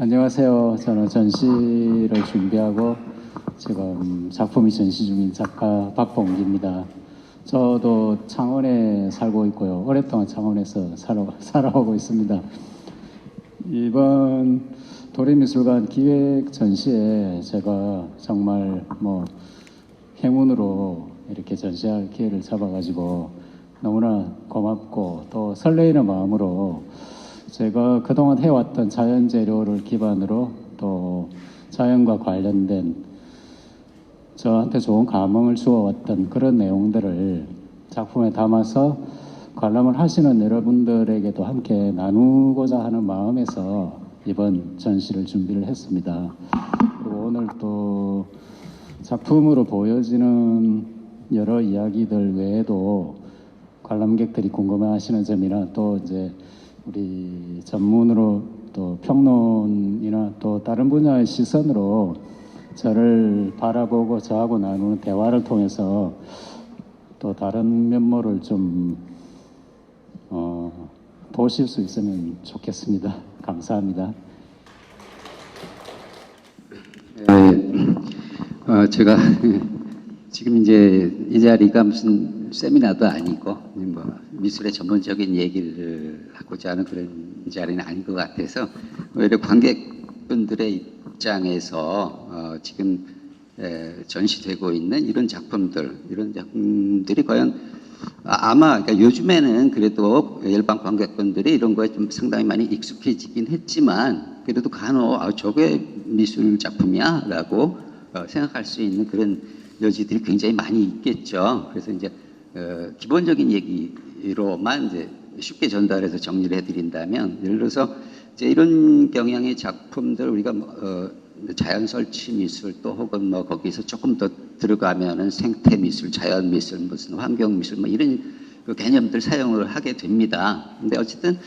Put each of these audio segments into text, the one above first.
안녕하세요. 저는 전시를 준비하고 지금 작품이 전시 중인 작가 박봉기입니다. 저도 창원에 살고 있고요. 오랫동안 창원에서 살아오고 있습니다. 이번 도립미술관 기획 전시에 제가 정말 행운으로 이렇게 전시할 기회를 잡아가지고 너무나 고맙고 또 설레이는 마음으로 제가 그동안 해왔던 자연 재료를 기반으로 또 자연과 관련된 저한테 좋은 감흥을 주어왔던 그런 내용들을 작품에 담아서 관람을 하시는 여러분들에게도 함께 나누고자 하는 마음에서 이번 전시를 준비를 했습니다. 그리고 오늘 또 작품으로 보여지는 여러 이야기들 외에도 관람객들이 궁금해하시는 점이나 또 이제 우리 전문으로 또 평론이나 또 다른 분야의 시선으로 저를 바라보고 저하고 나누는 대화를 통해서 또 다른 면모를 좀 보실 수 있으면 좋겠습니다. 감사합니다. 제가 지금 이제 이 자리가 무슨 세미나도 아니고 미술의 전문적인 얘기를 하고자 하는 그런 자리는 아닌 것 같아서 오히려 관객분들의 입장에서 지금 전시되고 있는 이런 작품들이 과연 아마 그러니까 요즘에는 그래도 일반 관객분들이 이런 거에 좀 상당히 많이 익숙해지긴 했지만 그래도 간혹 저게 미술 작품이야 라고 생각할 수 있는 그런 여지들이 굉장히 많이 있겠죠. 그래서 이제 기본적인 얘기로만 이제 쉽게 전달해서 정리를 해드린다면, 예를 들어서 이제 이런 경향의 작품들 우리가 자연 설치 미술 또 혹은 거기서 조금 더 들어가면은 생태 미술, 자연 미술, 무슨 환경 미술 이런 그 개념들 사용을 하게 됩니다. 근데 어쨌든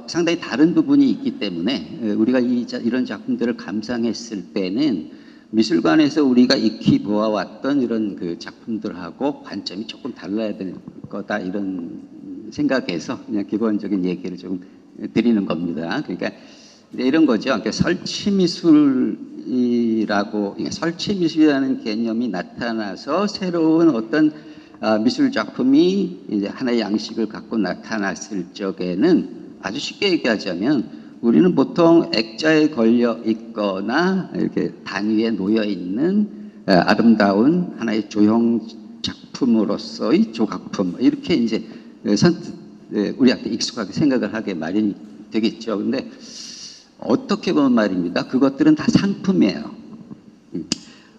상당히 다른 부분이 있기 때문에 우리가 이런 작품들을 감상했을 때는 미술관에서 우리가 익히 보아왔던 이런 그 작품들하고 관점이 조금 달라야 될 거다 이런 생각에서 그냥 기본적인 얘기를 좀 드리는 겁니다. 그러니까 이런 거죠. 그러니까 설치미술이라는 개념이 나타나서 새로운 어떤 미술 작품이 이제 하나의 양식을 갖고 나타났을 적에는 아주 쉽게 얘기하자면 우리는 보통 액자에 걸려 있거나 이렇게 단위에 놓여 있는 아름다운 하나의 조형 작품으로서의 조각품 이렇게 이제 우리한테 익숙하게 생각을 하게 마련이 되겠죠. 근데 어떻게 보면 말입니다. 그것들은 다 상품이에요.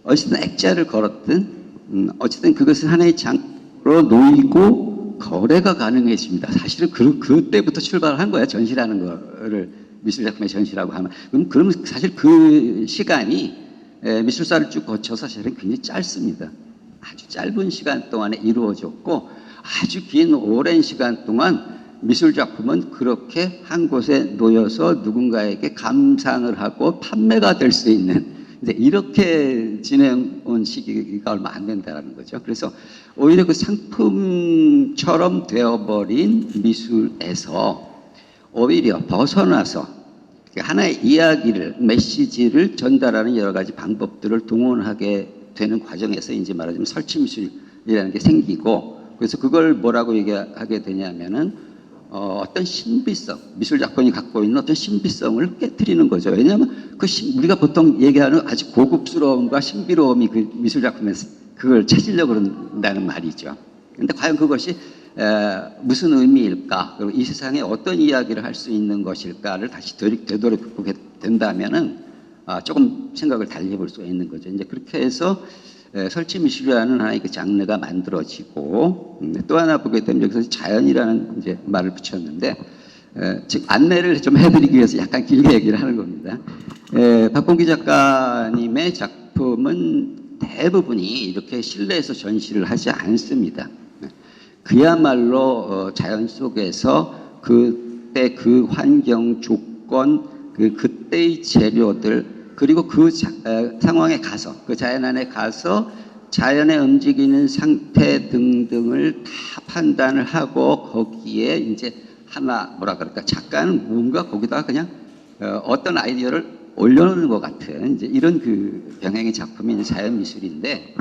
어쨌든 액자를 걸었든 어쨌든 그것은 하나의 장으로 놓이고 거래가 가능해집니다. 사실은 그때부터 출발을 한 거예요. 전시라는 거를 미술작품의 전시라고 하면 그럼 사실 그 시간이 미술사를 쭉 거쳐서 사실은 굉장히 짧습니다. 아주 짧은 시간 동안에 이루어졌고 아주 긴 오랜 시간 동안 미술작품은 그렇게 한 곳에 놓여서 누군가에게 감상을 하고 판매가 될 수 있는 이제 이렇게 지내온 시기가 얼마 안 된다는 거죠. 그래서 오히려 그 상품처럼 되어버린 미술에서 오히려 벗어나서 하나의 이야기를, 메시지를 전달하는 여러 가지 방법들을 동원하게 되는 과정에서 이제 말하자면 설치미술이라는 게 생기고, 그래서 그걸 뭐라고 얘기하게 되냐면은 어떤 신비성, 미술작품이 갖고 있는 어떤 신비성을 깨트리는 거죠. 왜냐하면 우리가 보통 얘기하는 아주 고급스러움과 신비로움이 그 미술작품에서 그걸 찾으려고 그런다는 말이죠. 근데 과연 그것이 무슨 의미일까? 그리고 이 세상에 어떤 이야기를 할 수 있는 것일까를 다시 되돌아보게 된다면은 조금 생각을 달리 해볼 수가 있는 거죠. 이제 그렇게 해서 설치미술이라는 하나의 그 장르가 만들어지고 또 하나 보게 되면 여기서 자연이라는 이제 말을 붙였는데 즉 안내를 좀 해드리기 위해서 약간 길게 얘기를 하는 겁니다. 박봉기 작가님의 작품은 대부분이 이렇게 실내에서 전시를 하지 않습니다. 그야말로 자연 속에서 그때 그 환경 조건 그때의 재료들 그리고 그 상황에 가서 그 자연 안에 가서 자연의 움직이는 상태 등등을 다 판단을 하고 거기에 이제 하나 뭐라 그럴까 작가는 뭔가 거기다가 그냥 어떤 아이디어를 올려놓는 것 같은 이제 이런 그 병행의 작품이 이제 자연 미술인데,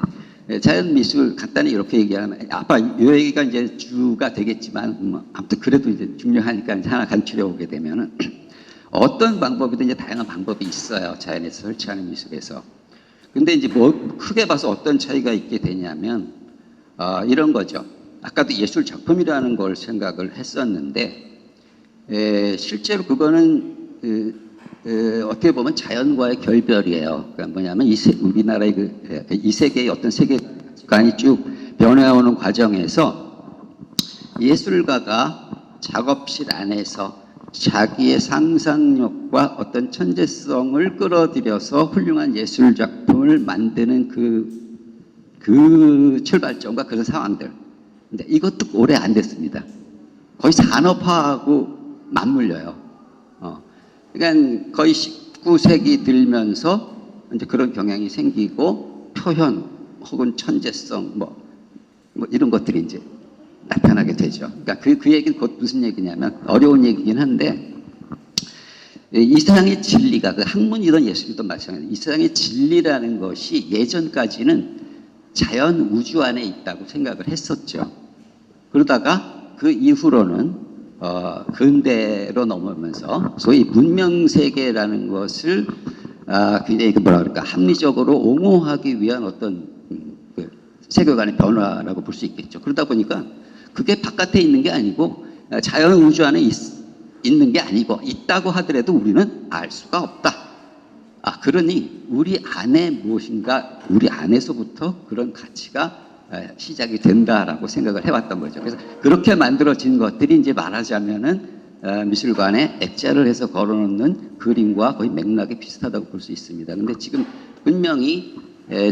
자연 미술 간단히 이렇게 얘기하면 아빠 이 얘기가 이제 주가 되겠지만 아무튼 그래도 이제 중요하니까 이제 하나 간추려 보게 되면은 어떤 방법이든 이제 다양한 방법이 있어요, 자연에서 설치하는 미술에서. 근데 이제 뭐 크게 봐서 어떤 차이가 있게 되냐면 이런 거죠. 아까도 예술 작품이라는 걸 생각을 했었는데, 실제로 그거는 어떻게 보면 자연과의 결별이에요. 그러니까 뭐냐면 우리나라의 이 세계의 어떤 세계관이 쭉 변해오는 과정에서 예술가가 작업실 안에서 자기의 상상력과 어떤 천재성을 끌어들여서 훌륭한 예술 작품을 만드는 그 출발점과 그런 상황들. 근데 이것도 오래 안 됐습니다. 거의 산업화하고 맞물려요. 그러니까 거의 19세기 들면서 이제 그런 경향이 생기고 표현 혹은 천재성 뭐 이런 것들이 이제 나타나게 되죠. 그러니까 그 얘기는 곧 무슨 얘기냐면 어려운 얘기긴 한데, 이 세상의 진리가 그 학문이든 예술이든 마찬가지. 이 세상의 진리라는 것이 예전까지는 자연 우주 안에 있다고 생각을 했었죠. 그러다가 그 이후로는 근대로 넘어오면서 소위 문명 세계라는 것을 굉장히 뭐라 그럴까 합리적으로 옹호하기 위한 어떤 그 세계관의 변화라고 볼 수 있겠죠. 그러다 보니까 그게 바깥에 있는 게 아니고 자연 우주 안에 있는 게 아니고 있다고 하더라도 우리는 알 수가 없다. 그러니 우리 안에 무엇인가, 우리 안에서부터 그런 가치가 시작이 된다라고 생각을 해왔던 거죠. 그래서 그렇게 만들어진 것들이 이제 말하자면은 미술관에 액자를 해서 걸어놓는 그림과 거의 맥락이 비슷하다고 볼 수 있습니다. 근데 지금 분명히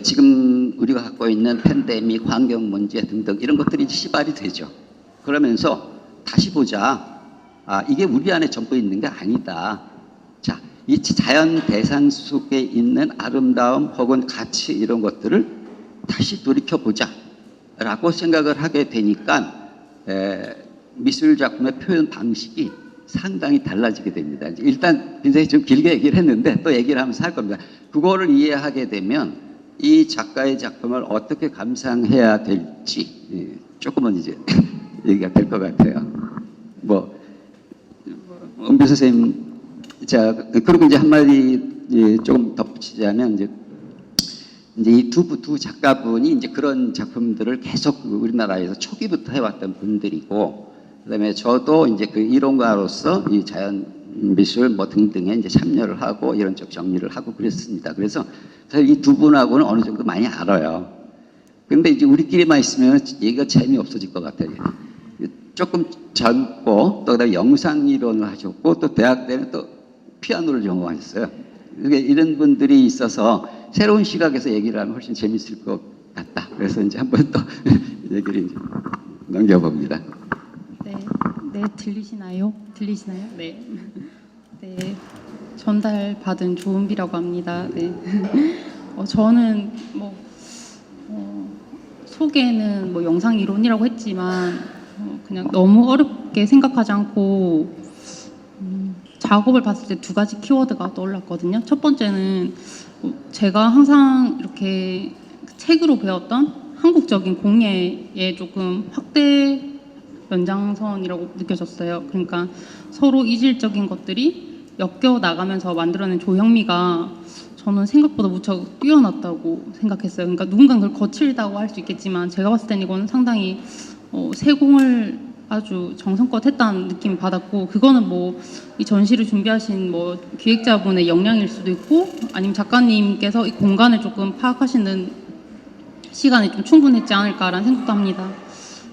지금 우리가 갖고 있는 팬데믹, 환경 문제 등등 이런 것들이 시발이 되죠. 그러면서 다시 보자. 이게 우리 안에 전부 있는 게 아니다. 자, 이 자연 대상 속에 있는 아름다움 혹은 가치 이런 것들을 다시 돌이켜보자 라고 생각을 하게 되니까 미술 작품의 표현 방식이 상당히 달라지게 됩니다. 일단 굉장히 좀 길게 얘기를 했는데 또 얘기를 하면서 할 겁니다. 그거를 이해하게 되면 이 작가의 작품을 어떻게 감상해야 될지 조금은 이제 얘기가 될 것 같아요. 은비 선생님, 자, 그리고 이제 한마디 조금 덧붙이자면 이제 이 두 작가분이 이제 그런 작품들을 계속 우리나라에서 초기부터 해왔던 분들이고, 그다음에 저도 이제 그 이론가로서 이 자연 미술 뭐 등등에 이제 참여를 하고 이런 쪽 정리를 하고 그랬습니다. 그래서 사실 이 두 분하고는 어느 정도 많이 알아요. 근데 이제 우리끼리만 있으면 얘기가 재미없어질 것 같아요. 조금 젊고 또 그다음에 영상 이론을 하셨고 또 대학 때는 또 피아노를 전공하셨어요. 이런 분들이 있어서 새로운 시각에서 얘기를 하면 훨씬 재밌을 것 같다. 그래서 이제 한번 또 얘기를 이제 넘겨봅니다. 네, 들리시나요? 네. 네, 전달받은 조은비라고 합니다. 네. 저는 소개는 영상 이론이라고 했지만 그냥 너무 어렵게 생각하지 않고 작업을 봤을 때 두 가지 키워드가 떠올랐거든요. 첫 번째는 제가 항상 이렇게 책으로 배웠던 한국적인 공예의 조금 확대 연장선이라고 느껴졌어요. 그러니까 서로 이질적인 것들이 엮여 나가면서 만들어낸 조형미가 저는 생각보다 무척 뛰어났다고 생각했어요. 그러니까 누군가는 그걸 거칠다고 할 수 있겠지만 제가 봤을 땐 이건 상당히 세공을 아주 정성껏 했다는 느낌을 받았고, 그거는 이 전시를 준비하신 기획자분의 역량일 수도 있고 아니면 작가님께서 이 공간을 조금 파악하시는 시간이 좀 충분했지 않을까라는 생각도 합니다.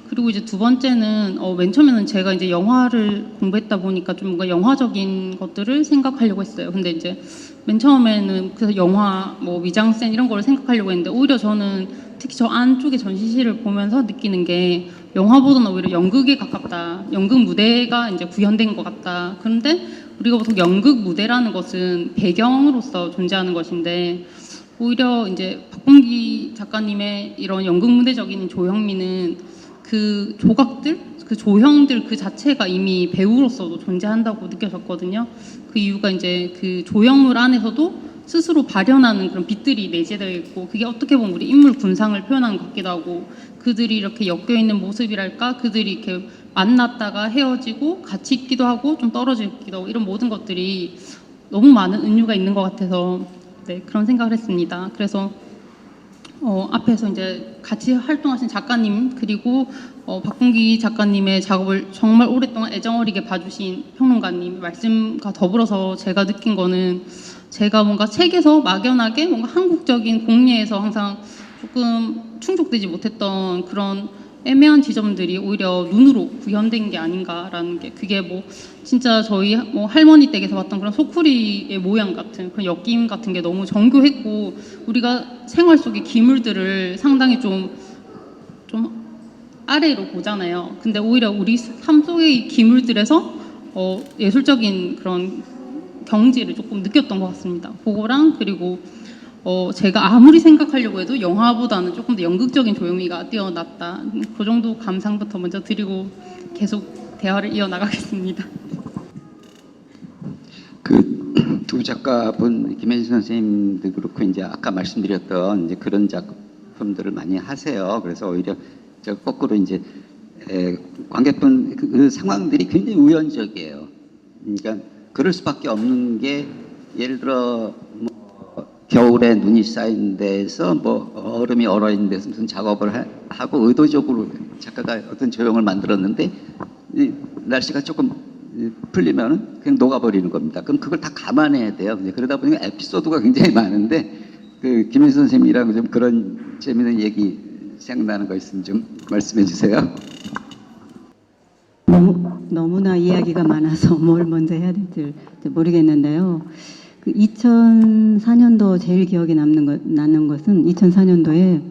그리고 이제 두 번째는 맨 처음에는 제가 이제 영화를 공부했다 보니까 좀 뭔가 영화적인 것들을 생각하려고 했어요. 근데 이제 맨 처음에는 그래서 영화 미장센 이런 거를 생각하려고 했는데 오히려 저는 특히 저 안쪽에 전시실을 보면서 느끼는 게 영화보다는 오히려 연극에 가깝다. 연극 무대가 이제 구현된 것 같다. 그런데 우리가 보통 연극 무대라는 것은 배경으로서 존재하는 것인데 오히려 이제 박봉기 작가님의 이런 연극 무대적인 조형미는 그 조각들, 그 조형들 그 자체가 이미 배우로서도 존재한다고 느껴졌거든요. 그 이유가 이제 그 조형물 안에서도 스스로 발현하는 그런 빛들이 내재되어 있고, 그게 어떻게 보면 우리 인물 군상을 표현하는 것 같기도 하고, 그들이 이렇게 엮여 있는 모습이랄까, 그들이 이렇게 만났다가 헤어지고 같이 있기도 하고 좀 떨어지기도 하고, 이런 모든 것들이 너무 많은 은유가 있는 것 같아서 네, 그런 생각을 했습니다. 그래서 앞에서 이제 같이 활동하신 작가님, 그리고 박봉기 작가님의 작업을 정말 오랫동안 애정어리게 봐주신 평론가님 말씀과 더불어서 제가 느낀 거는, 제가 뭔가 책에서 막연하게 뭔가 한국적인 공예에서 항상 조금 충족되지 못했던 그런 애매한 지점들이 오히려 눈으로 구현된 게 아닌가라는 게, 그게 뭐 진짜 저희 뭐 할머니 댁에서 봤던 그런 소쿠리의 모양 같은 그런 엮임 같은 게 너무 정교했고, 우리가 생활 속의 기물들을 상당히 좀 아래로 보잖아요. 근데 오히려 우리 삶 속의 이 기물들에서 예술적인 그런 경지를 조금 느꼈던 것 같습니다. 그거랑, 그리고 제가 아무리 생각하려고 해도 영화보다는 조금 더 연극적인 조용히가 뛰어났다. 그 정도 감상부터 먼저 드리고 계속 대화를 이어나가겠습니다. 그 두 작가분 김혜진 선생님도 그렇고 이제 아까 말씀드렸던 이제 그런 작품들을 많이 하세요. 그래서 오히려 저 거꾸로 이제 관객분 그 상황들이 굉장히 우연적이에요. 그러니까 그럴 수밖에 없는 게, 예를 들어 뭐 겨울에 눈이 쌓인 데서 뭐 얼음이 얼어 있는 데서 무슨 작업을 하고 의도적으로 작가가 어떤 조형을 만들었는데 이 날씨가 조금 풀리면 그냥 녹아버리는 겁니다. 그럼 그걸 다 감안해야 돼요. 이제 그러다 보니까 에피소드가 굉장히 많은데, 그 김혜수 선생님이랑 좀 그런 재미있는 얘기 생각나는 거 있으면 좀 말씀해 주세요. 너무나 이야기가 많아서 뭘 먼저 해야 될지 모르겠는데요. 그 2004년도 제일 기억에 나는 것은 2004년도에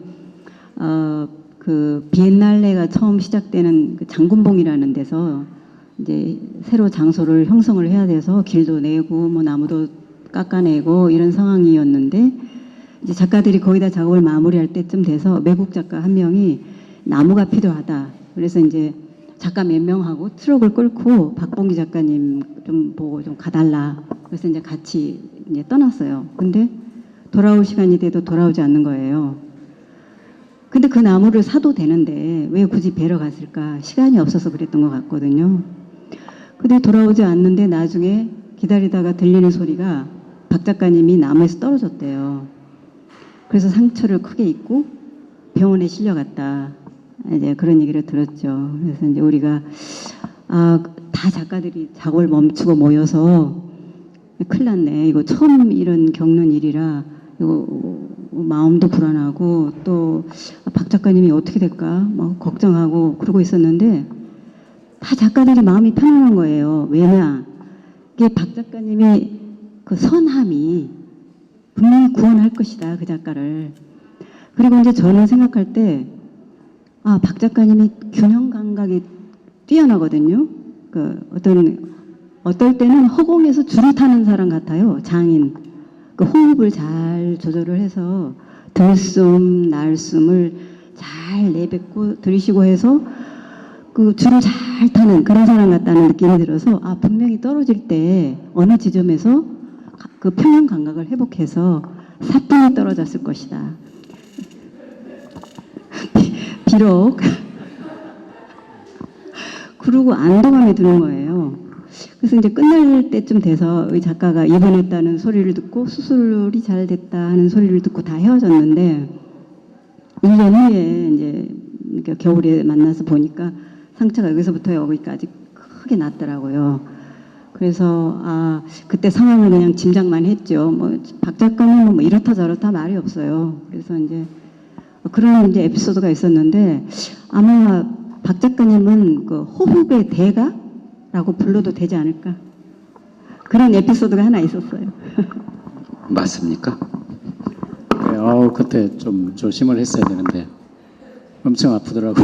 그 비엔날레가 처음 시작되는 그 장군봉이라는 데서 이제 새로 장소를 형성을 해야 돼서 길도 내고 뭐 나무도 깎아내고 이런 상황이었는데, 이제 작가들이 거의 다 작업을 마무리할 때쯤 돼서 외국 작가 한 명이 나무가 필요하다. 그래서 이제 작가 몇 명하고 트럭을 끌고 박봉기 작가님 좀 보고 좀 가달라. 그래서 이제 같이 이제 떠났어요. 근데 돌아올 시간이 돼도 돌아오지 않는 거예요. 근데 그 나무를 사도 되는데 왜 굳이 뵈러 갔을까? 시간이 없어서 그랬던 것 같거든요. 근데 돌아오지 않는데 나중에 기다리다가 들리는 소리가 박 작가님이 나무에서 떨어졌대요. 그래서 상처를 크게 입고 병원에 실려갔다. 이제 그런 얘기를 들었죠. 그래서 이제 우리가 다 작가들이 작업을 멈추고 모여서 큰일 났네. 이거 처음 이런 겪는 일이라 이거 마음도 불안하고 또 박 작가님이 어떻게 될까 뭐 걱정하고 그러고 있었는데, 다 작가들이 마음이 편안한 거예요. 왜냐? 이게 박 작가님이 그 선함이 분명히 구원할 것이다, 그 작가를. 그리고 이제 저는 생각할 때, 박 작가님이 균형 감각이 뛰어나거든요. 어떨 때는 허공에서 줄을 타는 사람 같아요. 장인. 그 호흡을 잘 조절을 해서 들숨, 날숨을 잘 내뱉고 들이쉬고 해서 그 줄을 잘 타는 그런 사람 같다는 느낌이 들어서, 분명히 떨어질 때 어느 지점에서 그 평형 감각을 회복해서 사뿐히 떨어졌을 것이다. 비록 그러고 안도감이 드는 거예요. 그래서 이제 끝날 때쯤 돼서 이 작가가 입원했다는 소리를 듣고 수술이 잘 됐다 하는 소리를 듣고 다 헤어졌는데, 1년 후에 이제 그러니까 겨울에 만나서 보니까 상처가 여기서부터 여기까지 크게 났더라고요. 그래서 그때 상황을 그냥 짐작만 했죠. 뭐 박 작가는 뭐 이렇다 저렇다 말이 없어요. 그래서 이제 그런 이제 에피소드가 있었는데, 아마 박 작가님은 그 호흡의 대가라고 불러도 되지 않을까, 그런 에피소드가 하나 있었어요. 맞습니까? 네, 그때 좀 조심을 했어야 되는데 엄청 아프더라고.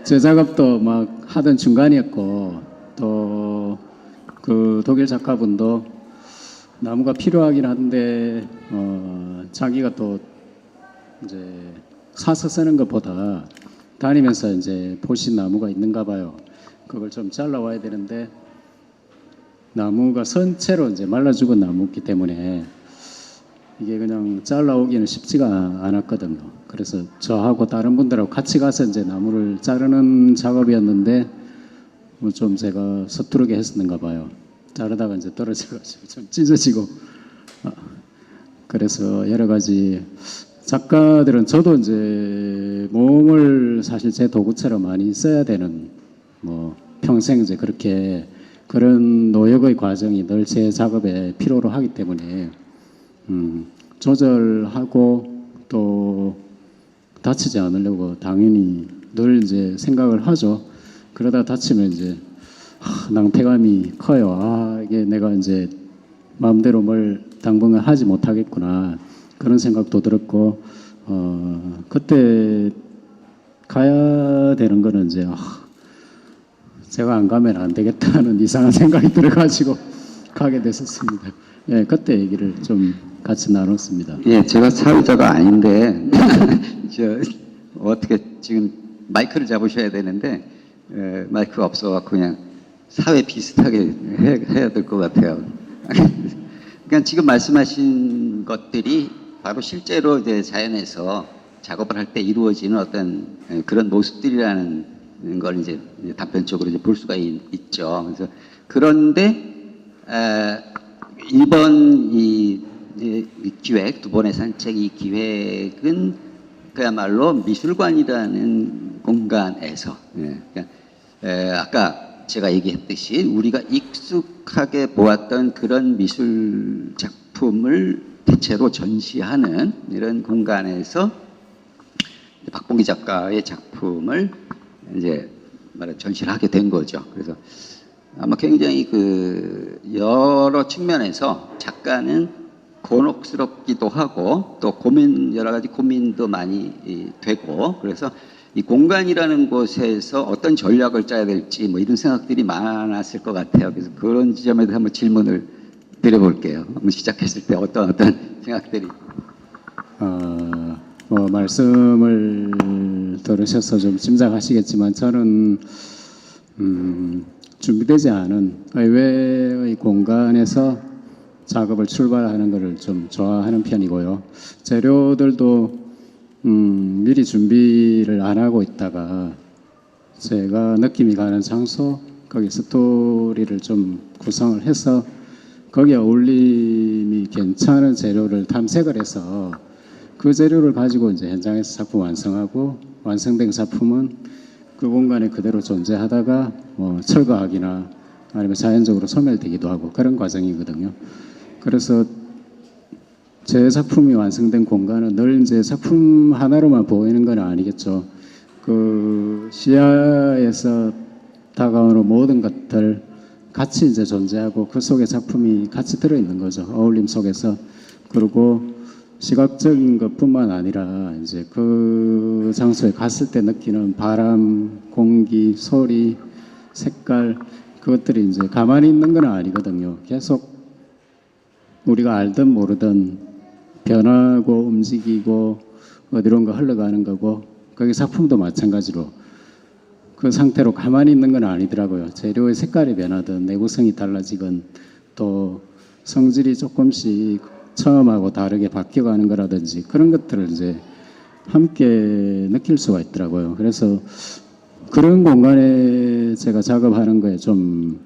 저 작업도 막 하던 중간이었고, 또 그 독일 작가분도 나무가 필요하긴 한데 자기가 또 이제 사서 쓰는 것보다 다니면서 이제 보신 나무가 있는가 봐요. 그걸 좀 잘라와야 되는데 나무가 선체로 이제 말라 죽은 나무였기 때문에 이게 그냥 잘라오기는 쉽지가 않았거든요. 그래서 저하고 다른 분들하고 같이 가서 이제 나무를 자르는 작업이었는데 뭐 좀 제가 서투르게 했었는가 봐요. 자르다가 이제 떨어져가지고 좀 찢어지고 그래서 여러 가지 작가들은 저도 이제 몸을 사실 제 도구처럼 많이 써야 되는 뭐 평생 이제 그렇게 그런 노역의 과정이 늘 제 작업에 필요로 하기 때문에 조절하고 또 다치지 않으려고 당연히 늘 이제 생각을 하죠. 그러다 다치면 이제 낭패감이 커요. 이게 내가 이제 마음대로 뭘 당분간 하지 못하겠구나 그런 생각도 들었고 그때 가야 되는 거는 이제 제가 안 가면 안 되겠다는 이상한 생각이 들어가지고 가게 됐었습니다. 예, 그때 얘기를 좀 같이 나눴습니다. 예, 제가 사회자가 아닌데 저 어떻게 지금 마이크를 잡으셔야 되는데 마이크가 없어갖고 그냥 사회 비슷하게 해야 될 것 같아요. 그러니까 지금 말씀하신 것들이 바로 실제로 이제 자연에서 작업을 할 때 이루어지는 어떤 그런 모습들이라는 걸 이제 단편적으로 이제 볼 수가 있죠. 그래서 그런데 이번 이 기획 두 번의 산책 이 기획은 그야말로 미술관이라는 공간에서 그러니까 아까 제가 얘기했듯이 우리가 익숙하게 보았던 그런 미술 작품을 대체로 전시하는 이런 공간에서 박봉기 작가의 작품을 이제 전시를 하게 된 거죠. 그래서 아마 굉장히 그 여러 측면에서 작가는 곤혹스럽기도 하고 또 여러 가지 고민도 많이 되고 그래서 이 공간이라는 곳에서 어떤 전략을 짜야 될지 뭐 이런 생각들이 많았을 것 같아요. 그래서 그런 지점에서 한번 질문을 드려볼게요. 한번 시작했을 때 어떤 생각들이 뭐 말씀을 들으셔서 좀 짐작하시겠지만 저는 준비되지 않은 의외의 공간에서 작업을 출발하는 것을 좀 좋아하는 편이고요. 재료들도 미리 준비를 안 하고 있다가 제가 느낌이 가는 장소 거기 스토리를 좀 구성을 해서 거기에 어울림이 괜찮은 재료를 탐색을 해서 그 재료를 가지고 이제 현장에서 작품 완성하고 완성된 작품은 그 공간에 그대로 존재하다가 뭐 철거하기나 아니면 자연적으로 소멸되기도 하고 그런 과정이거든요. 그래서 제 작품이 완성된 공간은 늘 이제 작품 하나로만 보이는 건 아니겠죠. 그 시야에서 다가오는 모든 것들 같이 이제 존재하고 그 속에 작품이 같이 들어있는 거죠. 어울림 속에서. 그리고 시각적인 것뿐만 아니라 이제 그 장소에 갔을 때 느끼는 바람, 공기, 소리, 색깔 그것들이 이제 가만히 있는 건 아니거든요. 계속 우리가 알든 모르든 변하고 움직이고 어디론가 흘러가는 거고 거기 작품도 마찬가지로 그 상태로 가만히 있는 건 아니더라고요. 재료의 색깔이 변하든 내구성이 달라지건 또 성질이 조금씩 처음하고 다르게 바뀌어가는 거라든지 그런 것들을 이제 함께 느낄 수가 있더라고요. 그래서 그런 공간에 제가 작업하는 거에 좀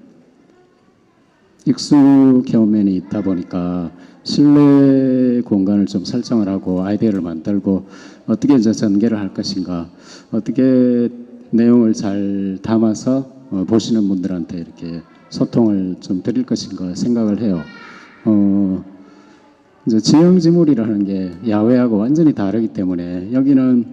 익숙해온 면이 있다 보니까 실내 공간을 좀 설정을 하고 아이디어를 만들고 어떻게 이제 전개를 할 것인가 어떻게 내용을 잘 담아서 보시는 분들한테 이렇게 소통을 좀 드릴 것인가 생각을 해요. 이제 지형지물이라는 게 야외하고 완전히 다르기 때문에 여기는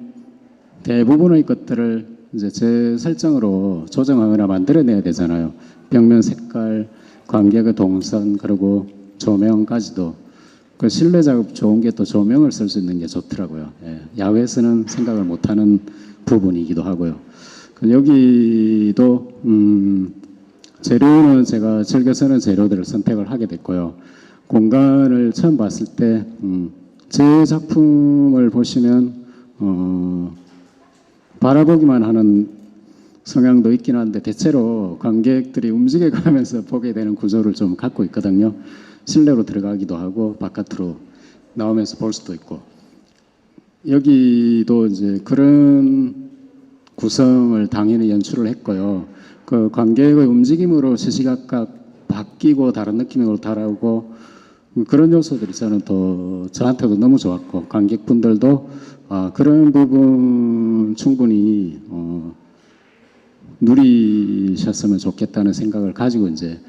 대부분의 것들을 이제 제 설정으로 조정하거나 만들어내야 되잖아요. 벽면 색깔, 관객의 동선, 그리고 조명까지도. 그 실내 작업 좋은 게 또 조명을 쓸 수 있는 게 좋더라고요. 예, 야외에서는 생각을 못하는 부분이기도 하고요. 여기도 재료는 제가 즐겨 쓰는 재료들을 선택을 하게 됐고요. 공간을 처음 봤을 때 제 작품을 보시면 바라보기만 하는 성향도 있긴 한데 대체로 관객들이 움직여가면서 보게 되는 구조를 좀 갖고 있거든요. 실내로 들어가기도 하고 바깥으로 나오면서 볼 수도 있고 여기도 이제 그런 구성을 당연히 연출을 했고요. 그 관객의 움직임으로 시시각각 바뀌고 다른 느낌으로 다가오고 그런 요소들이 저는 또 저한테도 너무 좋았고 관객분들도 그런 부분 충분히 누리셨으면 좋겠다는 생각을 가지고 이제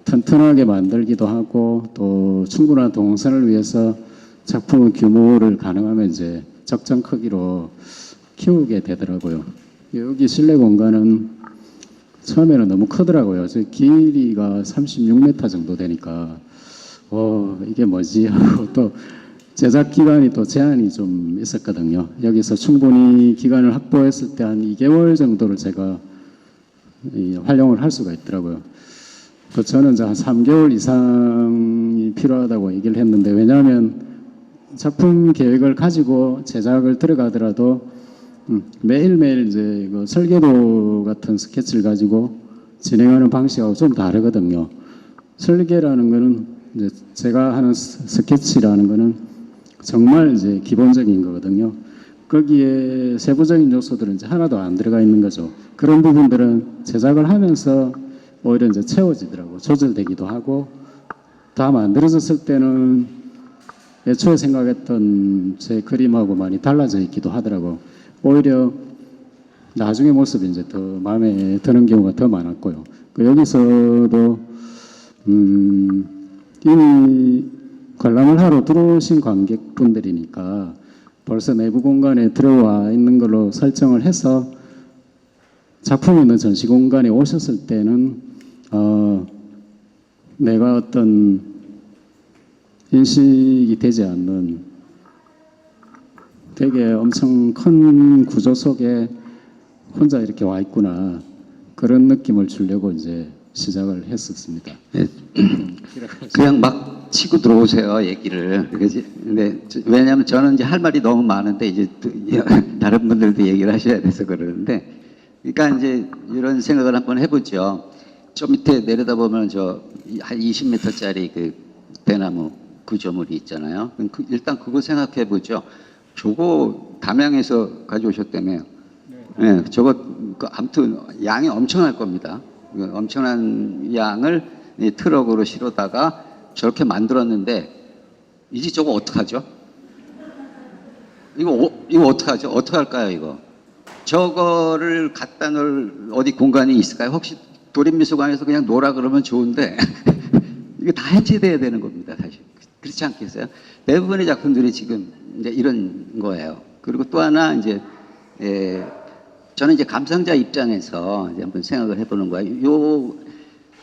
튼튼하게 만들기도 하고 또 충분한 동선을 위해서 작품 규모를 가능하면 이제 적정 크기로 키우게 되더라고요. 여기 실내 공간은 처음에는 너무 크더라고요. 저 길이가 36m 정도 되니까 이게 뭐지 하고 또 제작 기간이 또 제한이 좀 있었거든요. 여기서 충분히 기간을 확보했을 때 한 2개월 정도를 제가 활용을 할 수가 있더라고요. 또 저는 이제 한 3개월 이상이 필요하다고 얘기를 했는데 왜냐하면 작품 계획을 가지고 제작을 들어가더라도 매일매일 이제 그 설계도 같은 스케치를 가지고 진행하는 방식하고 좀 다르거든요. 설계라는 거는 이제 제가 하는 스케치라는 거는 정말 이제 기본적인 거거든요. 거기에 세부적인 요소들은 이제 하나도 안 들어가 있는 거죠. 그런 부분들은 제작을 하면서 오히려 이제 채워지더라고. 조절되기도 하고 다 만들어졌을 때는 애초에 생각했던 제 그림하고 많이 달라져 있기도 하더라고. 오히려 나중에 모습이 이제 더 마음에 드는 경우가 더 많았고요. 여기서도 이미 관람을 하러 들어오신 관객분들이니까 벌써 내부 공간에 들어와 있는 걸로 설정을 해서 작품 있는 전시 공간에 오셨을 때는 내가 어떤 인식이 되지 않는 되게 엄청 큰 구조 속에 혼자 이렇게 와 있구나 그런 느낌을 주려고 이제 시작을 했었습니다. 네. 그냥 막 치고 들어오세요 얘기를. 그지? 근데 왜냐하면 저는 이제 할 말이 너무 많은데 이제 다른 분들도 얘기를 하셔야 돼서 그러는데, 그러니까 이제 이런 생각을 한번 해보죠. 저 밑에 내려다보면 저 한 20m짜리 그 대나무 구조물이 있잖아요. 일단 그거 생각해 보죠. 저거 담양에서 가져오셨다며요. 네, 저거 아무튼 양이 엄청날 겁니다. 엄청난 양을 이 트럭으로 실어다가 저렇게 만들었는데 이제 저거 어떡하죠? 이거 어떡하죠? 어떡할까요 이거? 저거를 갖다 놓을 어디 공간이 있을까요? 혹시 도립미술관에서 그냥 놓으라 그러면 좋은데 이거 다 해체돼야 되는 겁니다 사실. 그렇지 않겠어요? 대부분의 작품들이 지금 이제 이런 거예요. 그리고 또 하나 이제 저는 이제 감상자 입장에서 이제 한번 생각을 해보는 거예요. 요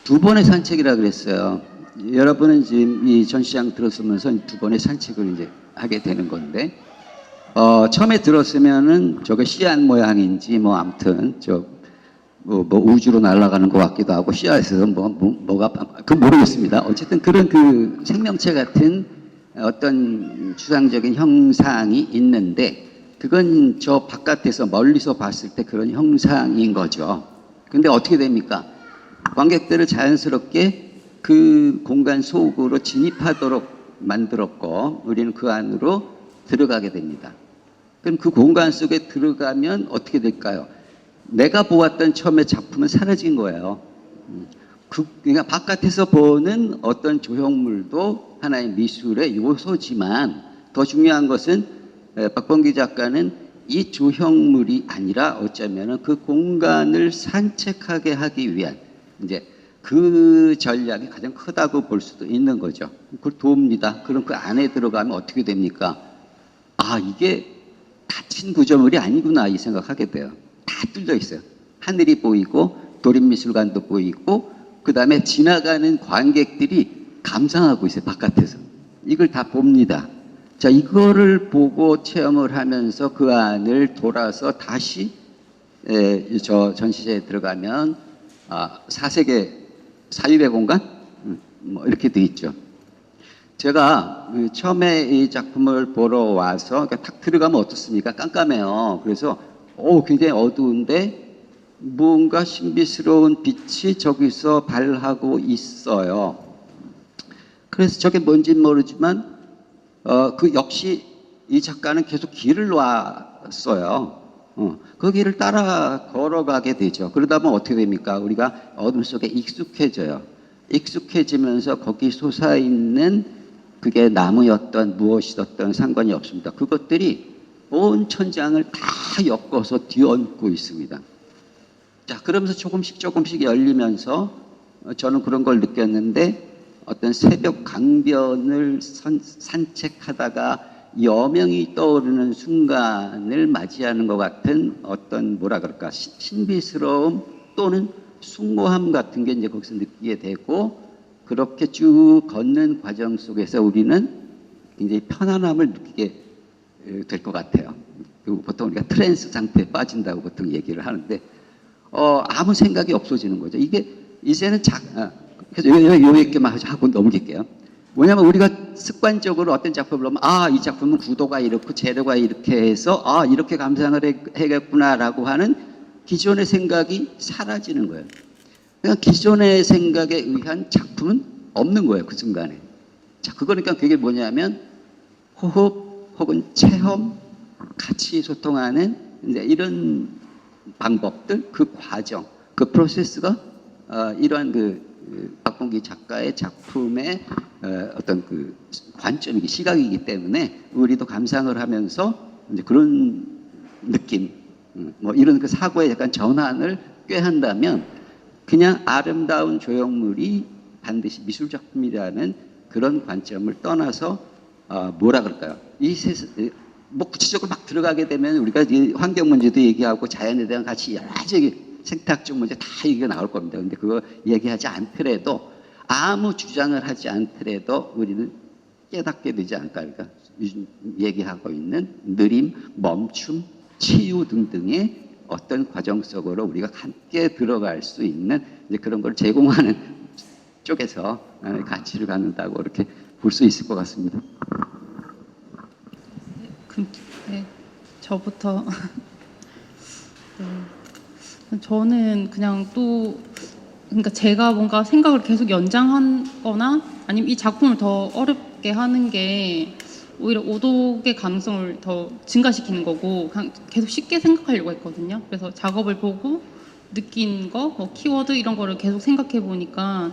두 번의 산책이라 그랬어요. 여러분은 지금 이 전시장 들었으면서 두 번의 산책을 이제 하게 되는 건데, 처음에 들었으면은 저게 씨앗 모양인지 뭐 아무튼 뭐 우주로 날아가는 것 같기도 하고 씨앗에서 뭐가 그 모르겠습니다. 어쨌든 그런 그 생명체 같은 어떤 추상적인 형상이 있는데 그건 저 바깥에서 멀리서 봤을 때 그런 형상인 거죠. 근데 어떻게 됩니까? 관객들을 자연스럽게 그 공간 속으로 진입하도록 만들었고 우리는 그 안으로 들어가게 됩니다. 그럼 그 공간 속에 들어가면 어떻게 될까요? 내가 보았던 처음에 작품은 사라진 거예요. 그러니까 바깥에서 보는 어떤 조형물도 하나의 미술의 요소지만 더 중요한 것은 박범기 작가는 이 조형물이 아니라 어쩌면은 그 공간을 산책하게 하기 위한 이제 그 전략이 가장 크다고 볼 수도 있는 거죠. 그걸 돕니다. 그럼 그 안에 들어가면 어떻게 됩니까? 이게 닫힌 구조물이 아니구나 이 생각하게 돼요. 다 뚫려 있어요. 하늘이 보이고 도립미술관도 보이고 그 다음에 지나가는 관객들이 감상하고 있어요. 바깥에서. 이걸 다 봅니다. 자, 이거를 보고 체험을 하면서 그 안을 돌아서 다시 저 전시장에 들어가면 사색의 사유의 공간? 뭐 이렇게 돼 있죠. 제가 처음에 이 작품을 보러 와서 탁 들어가면 어떻습니까? 깜깜해요. 그래서 굉장히 어두운데 무언가 신비스러운 빛이 저기서 발하고 있어요. 그래서 저게 뭔지는 모르지만 그 역시 이 작가는 계속 길을 놨어요. 그 길을 따라 걸어가게 되죠. 그러다 보면 어떻게 됩니까? 우리가 어둠 속에 익숙해져요. 익숙해지면서 거기 솟아있는 그게 나무였던 무엇이었던 상관이 없습니다. 그것들이 온 천장을 다 엮어서 뒤엉고 있습니다. 자, 그러면서 조금씩 열리면서 저는 그런 걸 느꼈는데 어떤 새벽 강변을 산책하다가 여명이 떠오르는 순간을 맞이하는 것 같은 어떤 뭐라 그럴까 신비스러움 또는 숭고함 같은 게 이제 거기서 느끼게 되고 그렇게 쭉 걷는 과정 속에서 우리는 굉장히 편안함을 느끼게 될 것 같아요. 그리고 보통 우리가 트랜스 상태에 빠진다고 보통 얘기를 하는데 아무 생각이 없어지는 거죠. 이게 이제는 그래서 요 얘기만 하고 넘길게요. 뭐냐면 우리가 습관적으로 어떤 작품을 보면 이 작품은 구도가 이렇고 재료가 이렇게 해서 이렇게 감상을 해야겠구나라고 하는 기존의 생각이 사라지는 거예요. 그러니까 기존의 생각에 의한 작품은 없는 거예요. 그 순간에. 자, 그거니까 그게 뭐냐면 호흡 혹은 체험, 같이 소통하는 이제 이런 방법들, 그 과정, 그 프로세스가 이러한 박봉기 작가의 작품의 어떤 그 관점이기 시각이기 때문에 우리도 감상을 하면서 이제 그런 느낌, 뭐 이런 그 사고의 약간 전환을 꾀한다면 그냥 아름다운 조형물이 반드시 미술 작품이라는 그런 관점을 떠나서 뭐라 그럴까요? 뭐 구체적으로 막 들어가게 되면 우리가 이 환경 문제도 얘기하고 자연에 대한 같이 여러 가지 생태학적 문제 다 얘기가 나올 겁니다. 근데 그거 얘기하지 않더라도 아무 주장을 하지 않더라도 우리는 깨닫게 되지 않을까. 그러니까 요즘 얘기하고 있는 느림, 멈춤, 치유 등등의 어떤 과정 속으로 우리가 함께 들어갈 수 있는 이제 그런 걸 제공하는 쪽에서 가치를 갖는다고 이렇게 볼 수 있을 것 같습니다. 네, 저부터. 네. 저는 그냥 그러니까 제가 뭔가 생각을 계속 연장하거나 아니면 이 작품을 더 어렵게 하는 게 오히려 오독의 가능성을 더 증가시키는 거고 그냥 계속 쉽게 생각하려고 했거든요. 그래서 작업을 보고 느낀 거, 뭐 키워드 이런 거를 계속 생각해 보니까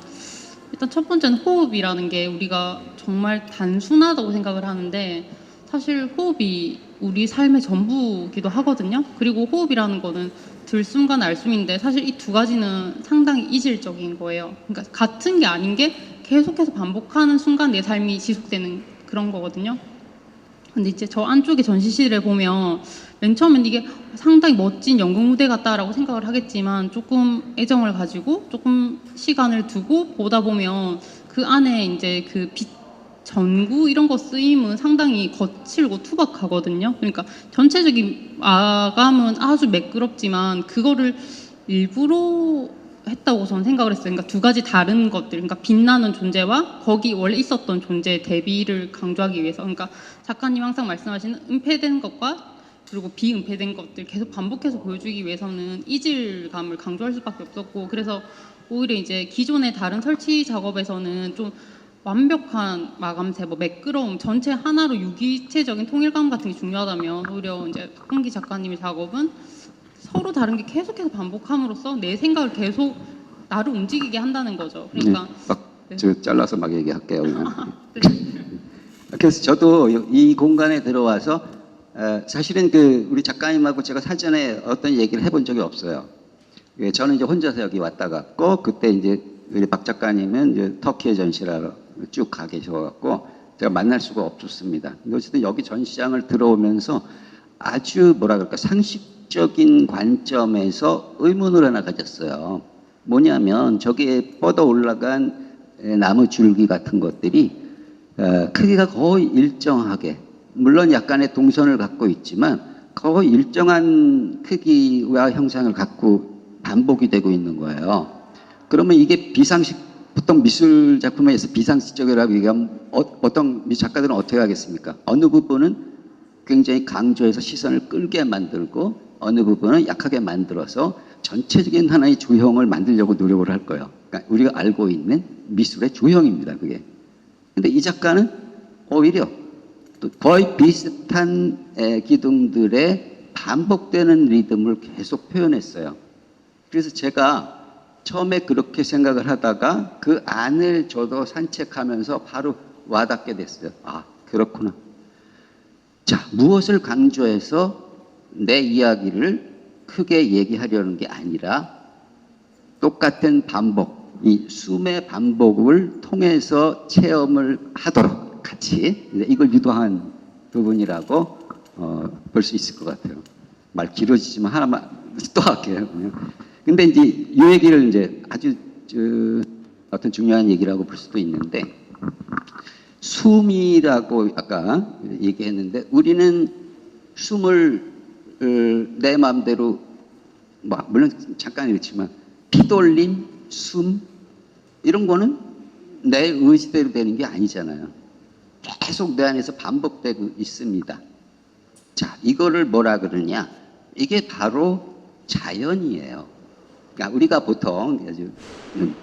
일단 첫 번째는 호흡이라는 게 우리가 정말 단순하다고 생각을 하는데 사실 호흡이 우리 삶의 전부기도 하거든요. 그리고 호흡이라는 거는 들숨과 날숨인데 사실 이 두 가지는 상당히 이질적인 거예요. 그러니까 같은 게 아닌 게 계속해서 반복하는 순간 내 삶이 지속되는 그런 거거든요. 근데 이제 저 안쪽에 전시실에 보면 맨 처음엔 이게 상당히 멋진 연극 무대 같다라고 생각을 하겠지만 조금 애정을 가지고 조금 시간을 두고 보다 보면 그 안에 이제 그 빛 전구 이런 거 쓰임은 상당히 거칠고 투박하거든요. 그러니까 전체적인 마감은 아주 매끄럽지만 그거를 일부러 했다고 저는 생각을 했어요. 그러니까 두 가지 다른 것들, 그러니까 빛나는 존재와 거기 원래 있었던 존재의 대비를 강조하기 위해서. 그러니까 작가님 항상 말씀하시는 은폐된 것과 그리고 비은폐된 것들 계속 반복해서 보여주기 위해서는 이질감을 강조할 수밖에 없었고, 그래서 오히려 이제 기존의 다른 설치 작업에서는 좀 완벽한 마감새, 뭐 매끄러움, 전체 하나로 유기체적인 통일감 같은 게 중요하다면 오히려 이제 박봉기 작가님의 작업은 서로 다른 게 계속해서 반복함으로써 내 생각을 계속 나를 움직이게 한다는 거죠. 그러니까 저 잘라서 막 얘기할게요. 그래서 저도 이 공간에 들어와서 사실은 우리 작가님하고 제가 사전에 어떤 얘기를 해본 적이 없어요. 저는 이제 혼자서 여기 왔다 갔고 그때 이제 우리 박 작가님은 이제 터키에 전시하러 쭉 가 계셔갖고 제가 만날 수가 없었습니다. 어쨌든 여기 전시장을 들어오면서 아주 뭐라 그럴까 상식적인 관점에서 의문을 하나 가졌어요. 뭐냐면 저기에 뻗어 올라간 나무 줄기 같은 것들이 크기가 거의 일정하게, 물론 약간의 동선을 갖고 있지만 거의 일정한 크기와 형상을 갖고 반복이 되고 있는 거예요. 그러면 이게 보통 미술 작품에서 비상식적이라고 얘기하면 어떤 작가들은 어떻게 하겠습니까? 어느 부분은 굉장히 강조해서 시선을 끌게 만들고 어느 부분은 약하게 만들어서 전체적인 하나의 조형을 만들려고 노력을 할 거예요. 그러니까 우리가 알고 있는 미술의 조형입니다, 그게. 근데 이 작가는 오히려 또 거의 비슷한 기둥들의 반복되는 리듬을 계속 표현했어요. 그래서 제가 처음에 그렇게 생각을 하다가 그 안을 저도 산책하면서 바로 와닿게 됐어요. 아, 그렇구나. 자, 무엇을 강조해서 내 이야기를 크게 얘기하려는 게 아니라 똑같은 반복, 이 숨의 반복을 통해서 체험을 하도록 같이 이걸 유도한 부분이라고 볼 수 있을 것 같아요. 말 길어지지만 하나만 또 할게요. 근데 이제 이 얘기를 이제 아주 어떤 중요한 얘기라고 볼 수도 있는데, 숨이라고 아까 얘기했는데, 우리는 숨을 내 마음대로 물론 잠깐 이렇지만 피돌림, 숨 이런 거는 내 의지대로 되는 게 아니잖아요. 계속 내 안에서 반복되고 있습니다. 자, 이거를 뭐라 그러냐? 이게 바로 자연이에요. 그러니까 우리가 보통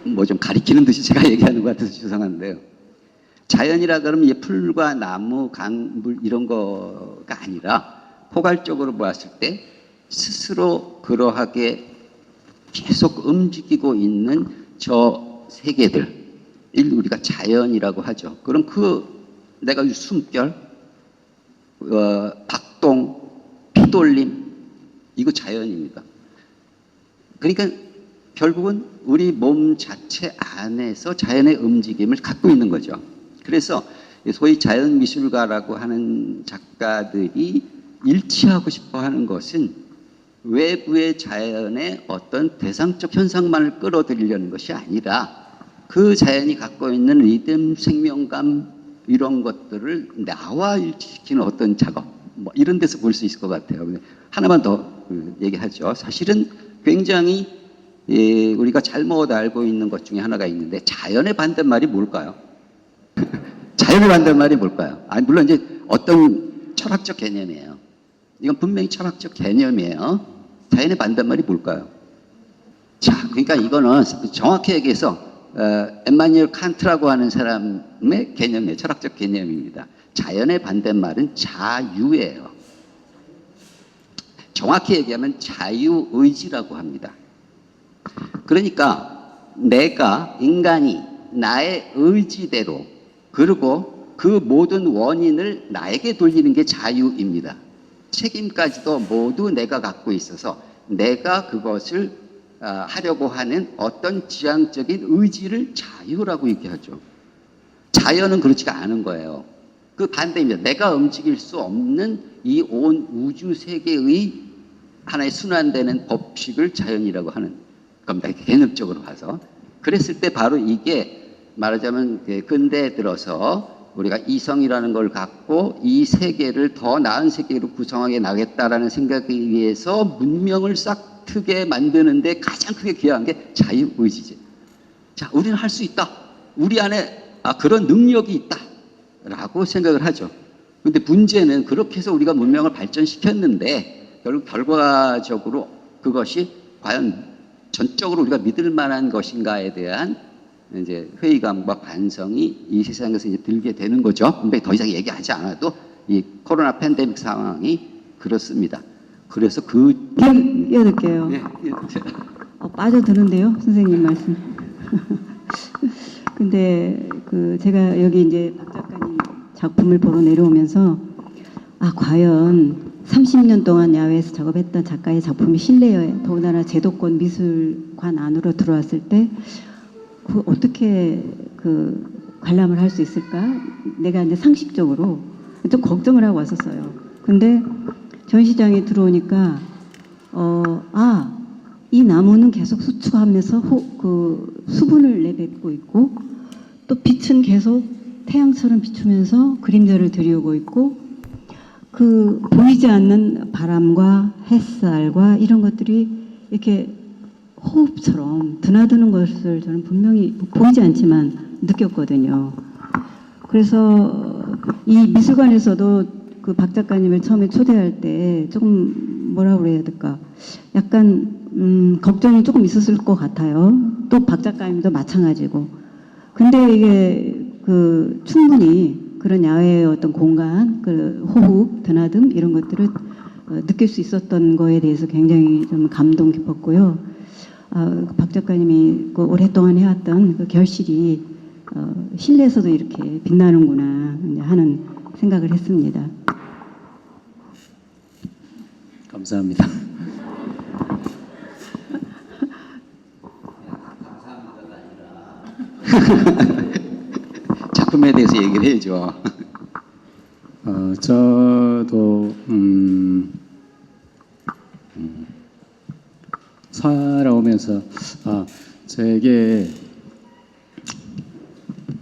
뭐 좀 가리키는 듯이 제가 얘기하는 것 같아서 죄송한데요. 자연이라 그러면 풀과 나무, 강물 이런 거가 아니라 포괄적으로 보았을 때 스스로 그러하게 계속 움직이고 있는 저 세계들, 우리가 자연이라고 하죠. 그럼 내가 숨결, 박동, 피돌림, 이거 자연입니다. 그러니까 결국은 우리 몸 자체 안에서 자연의 움직임을 갖고 있는 거죠. 그래서 소위 자연미술가라고 하는 작가들이 일치하고 싶어 하는 것은 외부의 자연의 어떤 대상적 현상만을 끌어들이려는 것이 아니라 그 자연이 갖고 있는 리듬, 생명감 이런 것들을 나와 일치시키는 어떤 작업, 뭐 이런 데서 볼 수 있을 것 같아요. 하나만 더 얘기하죠. 사실은 굉장히 우리가 잘못 알고 있는 것 중에 하나가 있는데, 자연의 반대말이 뭘까요? 자연의 반대말이 뭘까요? 물론 이제 어떤 철학적 개념이에요. 이건 분명히 철학적 개념이에요. 자연의 반대말이 뭘까요? 자, 그러니까 이거는 정확히 얘기해서 엠마뉴엘 칸트라고 하는 사람의 개념이에요. 철학적 개념입니다. 자연의 반대말은 자유예요. 정확히 얘기하면 자유의지라고 합니다. 그러니까 내가, 인간이 나의 의지대로, 그리고 그 모든 원인을 나에게 돌리는 게 자유입니다. 책임까지도 모두 내가 갖고 있어서 내가 그것을 하려고 하는 어떤 지향적인 의지를 자유라고 얘기하죠. 자연은 그렇지가 않은 거예요. 그 반대입니다. 내가 움직일 수 없는 이 온 우주 세계의 하나의 순환되는 법칙을 자연이라고 하는 겁니다. 개념적으로 봐서. 그랬을 때 바로 이게 말하자면 근대에 들어서 우리가 이성이라는 걸 갖고 이 세계를 더 나은 세계로 구성하게 나겠다라는 생각에 의해서 문명을 싹 트게 만드는데 가장 크게 기여한 게 자유의지지. 자, 우리는 할 수 있다. 우리 안에 그런 능력이 있다. 라고 생각을 하죠. 근데 문제는 그렇게 해서 우리가 문명을 발전시켰는데 결국 결과적으로 그것이 과연 전적으로 우리가 믿을 만한 것인가에 대한 이제 회의감과 반성이 이 세상에서 이제 들게 되는 거죠. 근데 더 이상 얘기하지 않아도 이 코로나 팬데믹 상황이 그렇습니다. 그래서 끼어들게요. 네. 빠져드는데요, 선생님 말씀. 근데 제가 여기 이제 박 작가님 작품을 보러 내려오면서 과연 30년 동안 야외에서 작업했던 작가의 작품이 실내에 더군다나 제도권 미술관 안으로 들어왔을 때 어떻게 관람을 할 수 있을까? 내가 이제 상식적으로 좀 걱정을 하고 왔었어요. 근데 전시장에 들어오니까 이 나무는 계속 수축하면서 수분을 내뱉고 있고 또 빛은 계속 태양처럼 비추면서 그림자를 들이우고 있고 보이지 않는 바람과 햇살과 이런 것들이 이렇게 호흡처럼 드나드는 것을 저는 분명히 보이지 않지만 느꼈거든요. 그래서 이 미술관에서도 박 작가님을 처음에 초대할 때 조금 뭐라 그래야 될까? 약간 걱정이 조금 있었을 것 같아요. 또 박 작가님도 마찬가지고. 근데 이게 그 충분히 그런 야외의 어떤 공간, 그 호흡, 드나듦 이런 것들을 느낄 수 있었던 거에 대해서 굉장히 좀 감동 깊었고요. 박 작가님이 그 오랫동안 해왔던 그 결실이 실내에서도 이렇게 빛나는구나 하는 생각을 했습니다. 감사합니다. 작품에 대해서 얘기를 해야죠. 저도 살아오면서 제게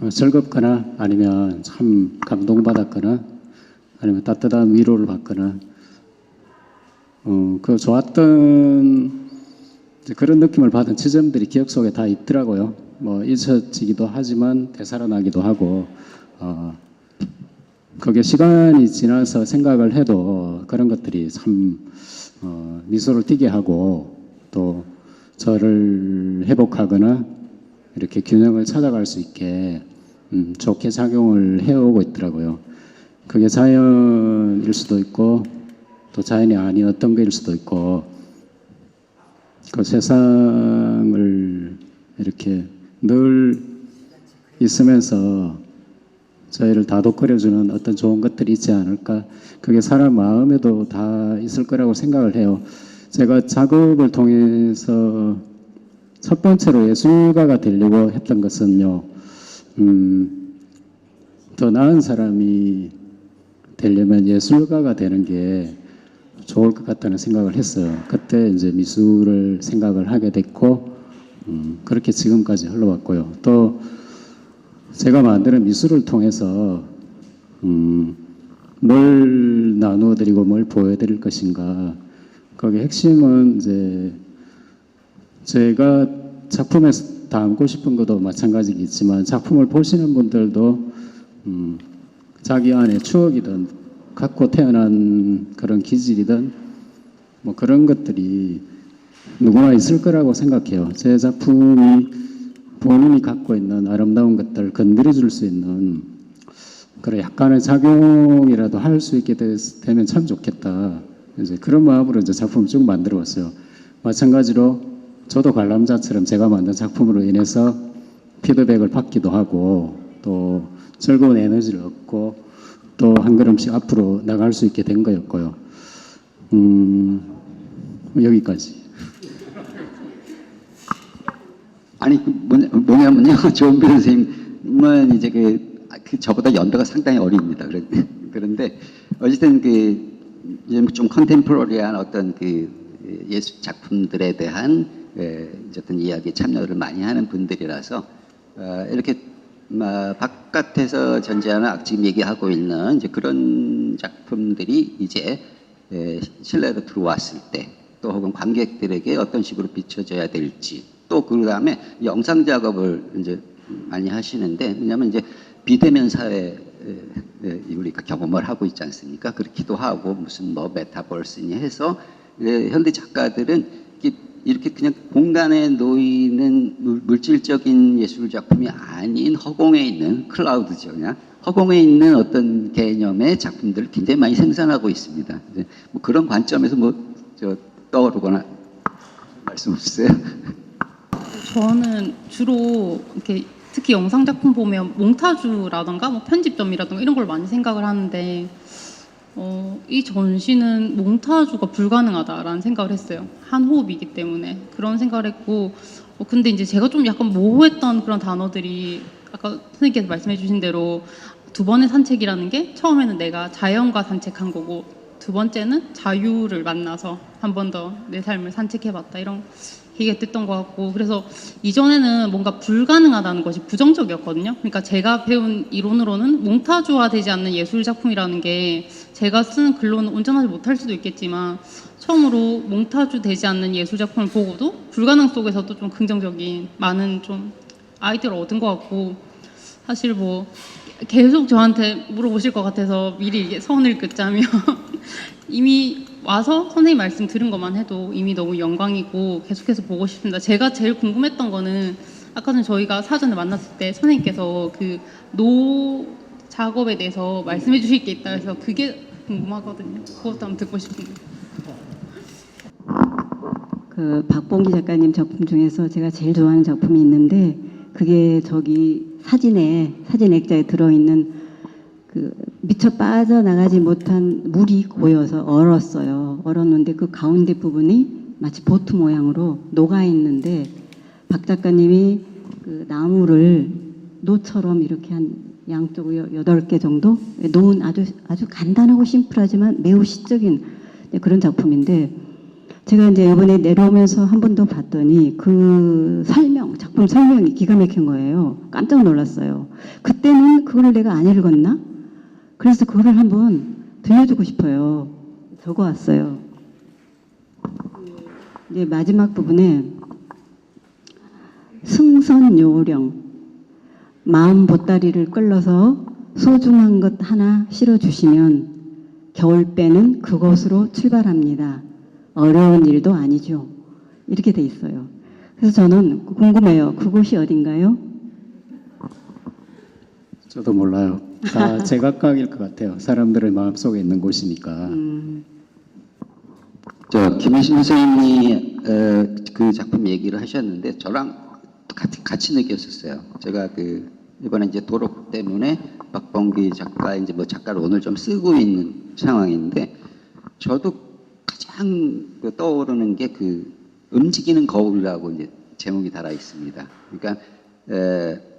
즐겁거나 아니면 참 감동받았거나 아니면 따뜻한 위로를 받거나 그 좋았던 그런 느낌을 받은 지점들이 기억 속에 다 있더라고요. 뭐 잊혀지기도 하지만 되살아나기도 하고 그게 시간이 지나서 생각을 해도 그런 것들이 참 미소를 띠게 하고 또 저를 회복하거나 이렇게 균형을 찾아갈 수 있게 좋게 작용을 해오고 있더라고요. 그게 자연일 수도 있고 또 자연이 아니었던 것일 수도 있고 그 세상을 이렇게 늘 있으면서 저희를 다독거려주는 어떤 좋은 것들이 있지 않을까. 그게 사람 마음에도 다 있을 거라고 생각을 해요. 제가 작업을 통해서 첫 번째로 예술가가 되려고 했던 것은요, 더 나은 사람이 되려면 예술가가 되는 게 좋을 것 같다는 생각을 했어요. 그때 이제 미술을 생각을 하게 됐고, 그렇게 지금까지 흘러왔고요. 또 제가 만드는 미술을 통해서 뭘 나누어드리고 뭘 보여드릴 것인가. 거기 핵심은 이제 제가 작품에서 담고 싶은 것도 마찬가지겠지만 작품을 보시는 분들도 자기 안에 추억이든 갖고 태어난 그런 기질이든 뭐 그런 것들이 누구나 있을 거라고 생각해요. 제 작품이 본인이 갖고 있는 아름다운 것들을 건드려 줄 수 있는 그런 약간의 작용이라도 할 수 있게 되면 참 좋겠다. 이제 그런 마음으로 이제 작품을 쭉 만들어 왔어요. 마찬가지로 저도 관람자처럼 제가 만든 작품으로 인해서 피드백을 받기도 하고 또 즐거운 에너지를 얻고 또 한 걸음씩 앞으로 나갈 수 있게 된 거였고요. 여기까지. 아니 뭐냐면요, 조은비 선생님은 이제 그 저보다 연배가 상당히 어립니다. 그런데 어쨌든 좀 컨템포러리한 어떤 그 예술 작품들에 대한 어떤 이야기 참여를 많이 하는 분들이라서 이렇게 바깥에서 전제하는 지금 얘기하고 있는 이제 그런 작품들이 이제 실내로 들어왔을 때 또 혹은 관객들에게 어떤 식으로 비춰져야 될지 또 그 다음에 영상 작업을 이제 많이 하시는데 왜냐하면 이제 비대면 사회 우리가 경험을 하고 있지 않습니까? 그렇기도 하고 무슨 뭐 메타버스니 해서 현대 작가들은 이렇게 그냥 공간에 놓이는 물질적인 예술 작품이 아닌 허공에 있는 클라우드죠. 그냥 허공에 있는 어떤 개념의 작품들을 굉장히 많이 생산하고 있습니다. 뭐 그런 관점에서 떠오르거나 말씀 없으세요? 저는 주로 이렇게 특히 영상 작품 보면 몽타주라던가 뭐 편집점이라던가 이런 걸 많이 생각을 하는데 이 전시는 몽타주가 불가능하다라는 생각을 했어요. 한 호흡이기 때문에 그런 생각을 했고 근데 이제 제가 좀 약간 모호했던 그런 단어들이 아까 선생님께서 말씀해 주신 대로 두 번의 산책이라는 게 처음에는 내가 자연과 산책한 거고 두 번째는 자유를 만나서 한 번 더 내 삶을 산책해봤다 이런 얘기가 됐던 것 같고 그래서 이전에는 뭔가 불가능하다는 것이 부정적이었거든요. 그러니까 제가 배운 이론으로는 몽타주화되지 않는 예술 작품이라는 게 제가 쓰는 글로는 온전하지 못할 수도 있겠지만 처음으로 몽타주 되지 않는 예술 작품을 보고도 불가능 속에서도 좀 긍정적인 많은 좀 아이디어를 얻은 것 같고 사실 뭐 계속 저한테 물어보실 것 같아서 미리 이게 선을 긋자면 이미 와서 선생님 말씀 들은 것만 해도 이미 너무 영광이고 계속해서 보고 싶습니다. 제가 제일 궁금했던 거는 아까 전에 저희가 사전에 만났을 때 선생님께서 그 노 작업에 대해서 말씀해 주실 게 있다 해서 그게 궁금하거든요. 그것도 한번 듣고 싶습니다. 그 박봉기 작가님 작품 중에서 제가 제일 좋아하는 작품이 있는데 그게 저기 사진 액자에 들어있는 그 미처 빠져나가지 못한 물이 고여서 얼었어요. 얼었는데 그 가운데 부분이 마치 보트 모양으로 녹아 있는데 박 작가님이 그 나무를 노처럼 이렇게 한 양쪽으로 8개 정도 놓은 아주 간단하고 심플하지만 매우 시적인 그런 작품인데 제가 이제 이번에 내려오면서 한 번 더 봤더니 그 작품 설명이 기가 막힌 거예요. 깜짝 놀랐어요. 그때는 그거를 내가 안 읽었나? 그래서 그거를 한번 들려주고 싶어요. 적어왔어요. 이제 마지막 부분에 승선요령 마음 보따리를 끌러서 소중한 것 하나 실어주시면 겨울배는 그곳으로 출발합니다. 어려운 일도 아니죠. 이렇게 돼 있어요. 그래서 저는 궁금해요. 그곳이 어딘가요? 저도 몰라요. 다 제각각일 것 같아요. 사람들의 마음속에 있는 곳이니까. 저 김혜신 선생님이 그 작품 얘기를 하셨는데 저랑 같이 느꼈었어요. 제가 그 이번에 이제 도록 때문에 박봉기 작가 이제 뭐 작가를 오늘 좀 쓰고 있는 상황인데 저도 가장 그 떠오르는 게 그 움직이는 거울이라고 이제 제목이 달아 있습니다. 그러니까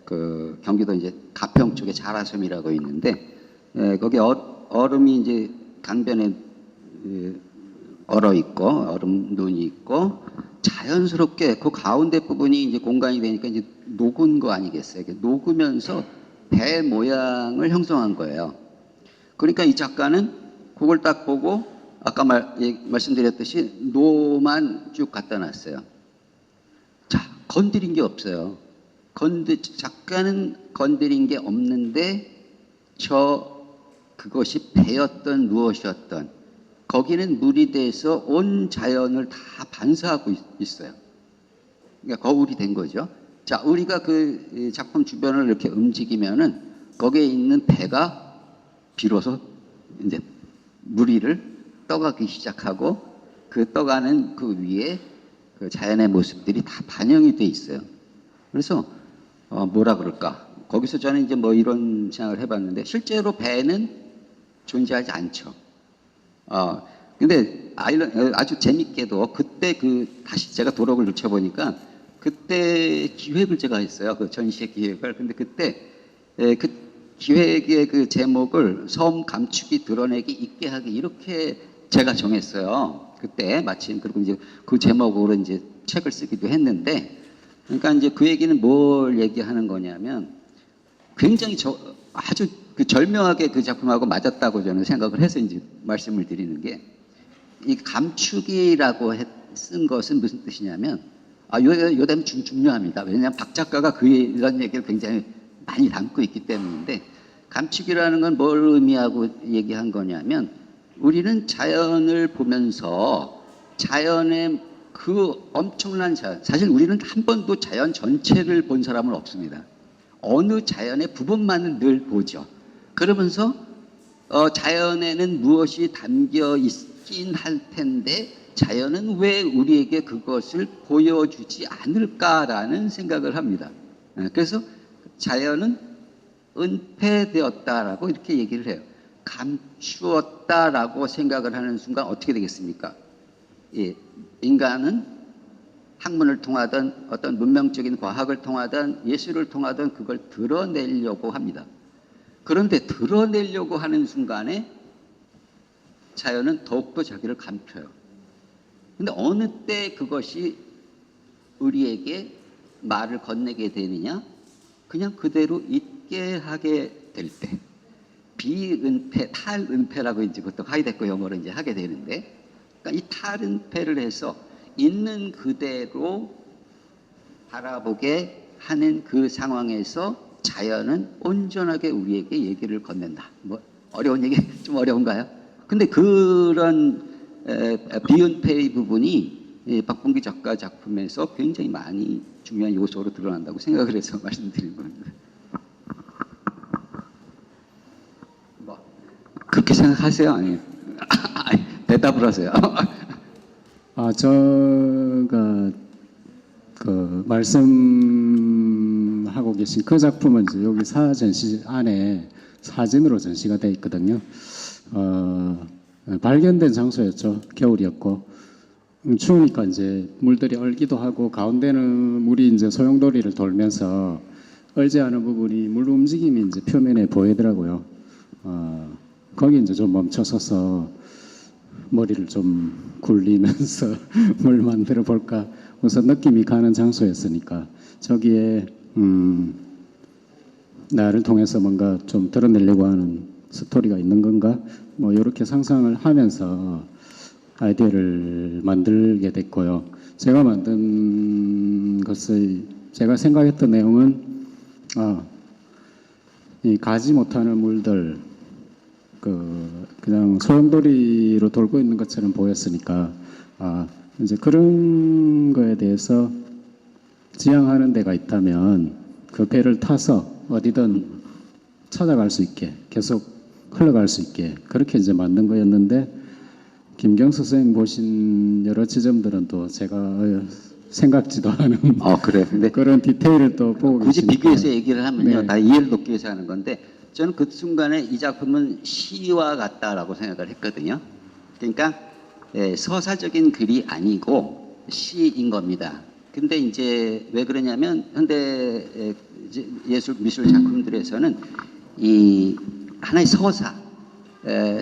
그 경기도 이제 가평 쪽에 자라섬이라고 있는데 거기 얼음이 이제 강변에 얼어 있고 얼음 눈이 있고 자연스럽게 그 가운데 부분이 이제 공간이 되니까 이제 녹은 거 아니겠어요? 녹으면서 배 모양을 형성한 거예요. 그러니까 이 작가는 그걸 딱 보고 아까 말씀드렸듯이 노만 쭉 갖다 놨어요. 자, 건드린 게 없어요. 작가는 건드린 게 없는데 그것이 배였던 무엇이었던 거기는 물이 돼서 온 자연을 다 반사하고 있어요. 그러니까 거울이 된 거죠. 자, 우리가 그 작품 주변을 이렇게 움직이면은 거기에 있는 배가 비로소 이제 무리를 떠가기 시작하고 그 떠가는 그 위에 그 자연의 모습들이 다 반영이 돼 있어요. 그래서 뭐라 그럴까? 거기서 저는 이제 뭐 이런 생각을 해봤는데 실제로 배는 존재하지 않죠. 근데 아주 재밌게도 그때 다시 제가 도록을 펼쳐보니까 그때 기획을 제가 했어요. 그 전시회 기획을. 근데 그때 그 기획의 그 제목을 섬 감축이 드러내기 있게 하기 이렇게 제가 정했어요. 그때 마침 그리고 이제 그 제목으로 이제 책을 쓰기도 했는데 그러니까 이제 그 얘기는 뭘 얘기하는 거냐면 굉장히 아주 그 절묘하게 그 작품하고 맞았다고 저는 생각을 해서 이제 말씀을 드리는 게 이 감축이라고 쓴 것은 무슨 뜻이냐면 요 대목 중요합니다. 왜냐하면 박 작가가 이런 얘기를 굉장히 많이 담고 있기 때문인데 감축이라는 건 뭘 의미하고 얘기한 거냐면 우리는 자연을 보면서 자연의 그 엄청난 자연 사실 우리는 한 번도 자연 전체를 본 사람은 없습니다. 어느 자연의 부분만은 늘 보죠. 그러면서 자연에는 무엇이 담겨 있긴 할 텐데 자연은 왜 우리에게 그것을 보여주지 않을까라는 생각을 합니다. 그래서 자연은 은폐되었다라고 이렇게 얘기를 해요. 감추었다라고 생각을 하는 순간 어떻게 되겠습니까? 예, 인간은 학문을 통하든 어떤 문명적인 과학을 통하든 예술을 통하든 그걸 드러내려고 합니다. 그런데 드러내려고 하는 순간에 자연은 더욱더 자기를 감춰요. 근데 어느 때 그것이 우리에게 말을 건네게 되느냐? 그냥 그대로 있게 하게 될 때. 비은폐, 탈은폐라고 이제 그것도 하이데거 영어로 이제 하게 되는데, 그러니까 이 탈은폐를 해서 있는 그대로 바라보게 하는 그 상황에서 자연은 온전하게 우리에게 얘기를 건넨다. 뭐 어려운 얘기 좀 어려운가요? 근데 그런 비은폐의 부분이 박봉기 작가 작품에서 굉장히 많이 중요한 요소로 드러난다고 생각을 해서 말씀드린 겁니다. 뭐 그렇게 생각하세요? 아니요. 아니, 대답을 하세요. 제가 그 말씀하고 계신 그 작품은 이제 여기 사전시 안에 사진으로 전시가 돼 있거든요. 발견된 장소였죠. 겨울이었고 추우니까 이제 물들이 얼기도 하고 가운데는 물이 이제 소용돌이를 돌면서 얼지 않은 부분이 물 움직임이 이제 표면에 보이더라고요. 거기 이제 좀 멈춰서서 머리를 좀 굴리면서 뭘 만들어 볼까 우선 느낌이 가는 장소였으니까 저기에 나를 통해서 뭔가 좀 드러내려고 하는 스토리가 있는 건가 뭐 이렇게 상상을 하면서 아이디어를 만들게 됐고요. 제가 만든 것을 제가 생각했던 내용은 이 가지 못하는 물들 그냥 소용돌이로 돌고 있는 것처럼 보였으니까 이제 그런 거에 대해서 지향하는 데가 있다면 그 배를 타서 어디든 찾아갈 수 있게 계속 흘러갈 수 있게 그렇게 이제 만든 거였는데 김경수 선생님 보신 여러 지점들은 또 제가 생각지도 않은 그래. 근데 그런 디테일을 또 보고 굳이 계시니까. 비교해서 얘기를 하면요, 네. 다 이해를 돕기 위해서 하는 건데 저는 그 순간에 이 작품은 시와 같다라고 생각을 했거든요. 그러니까 서사적인 글이 아니고 시인 겁니다. 근데 이제 왜 그러냐면 현대 예술 미술 작품들에서는 이 하나의 서사,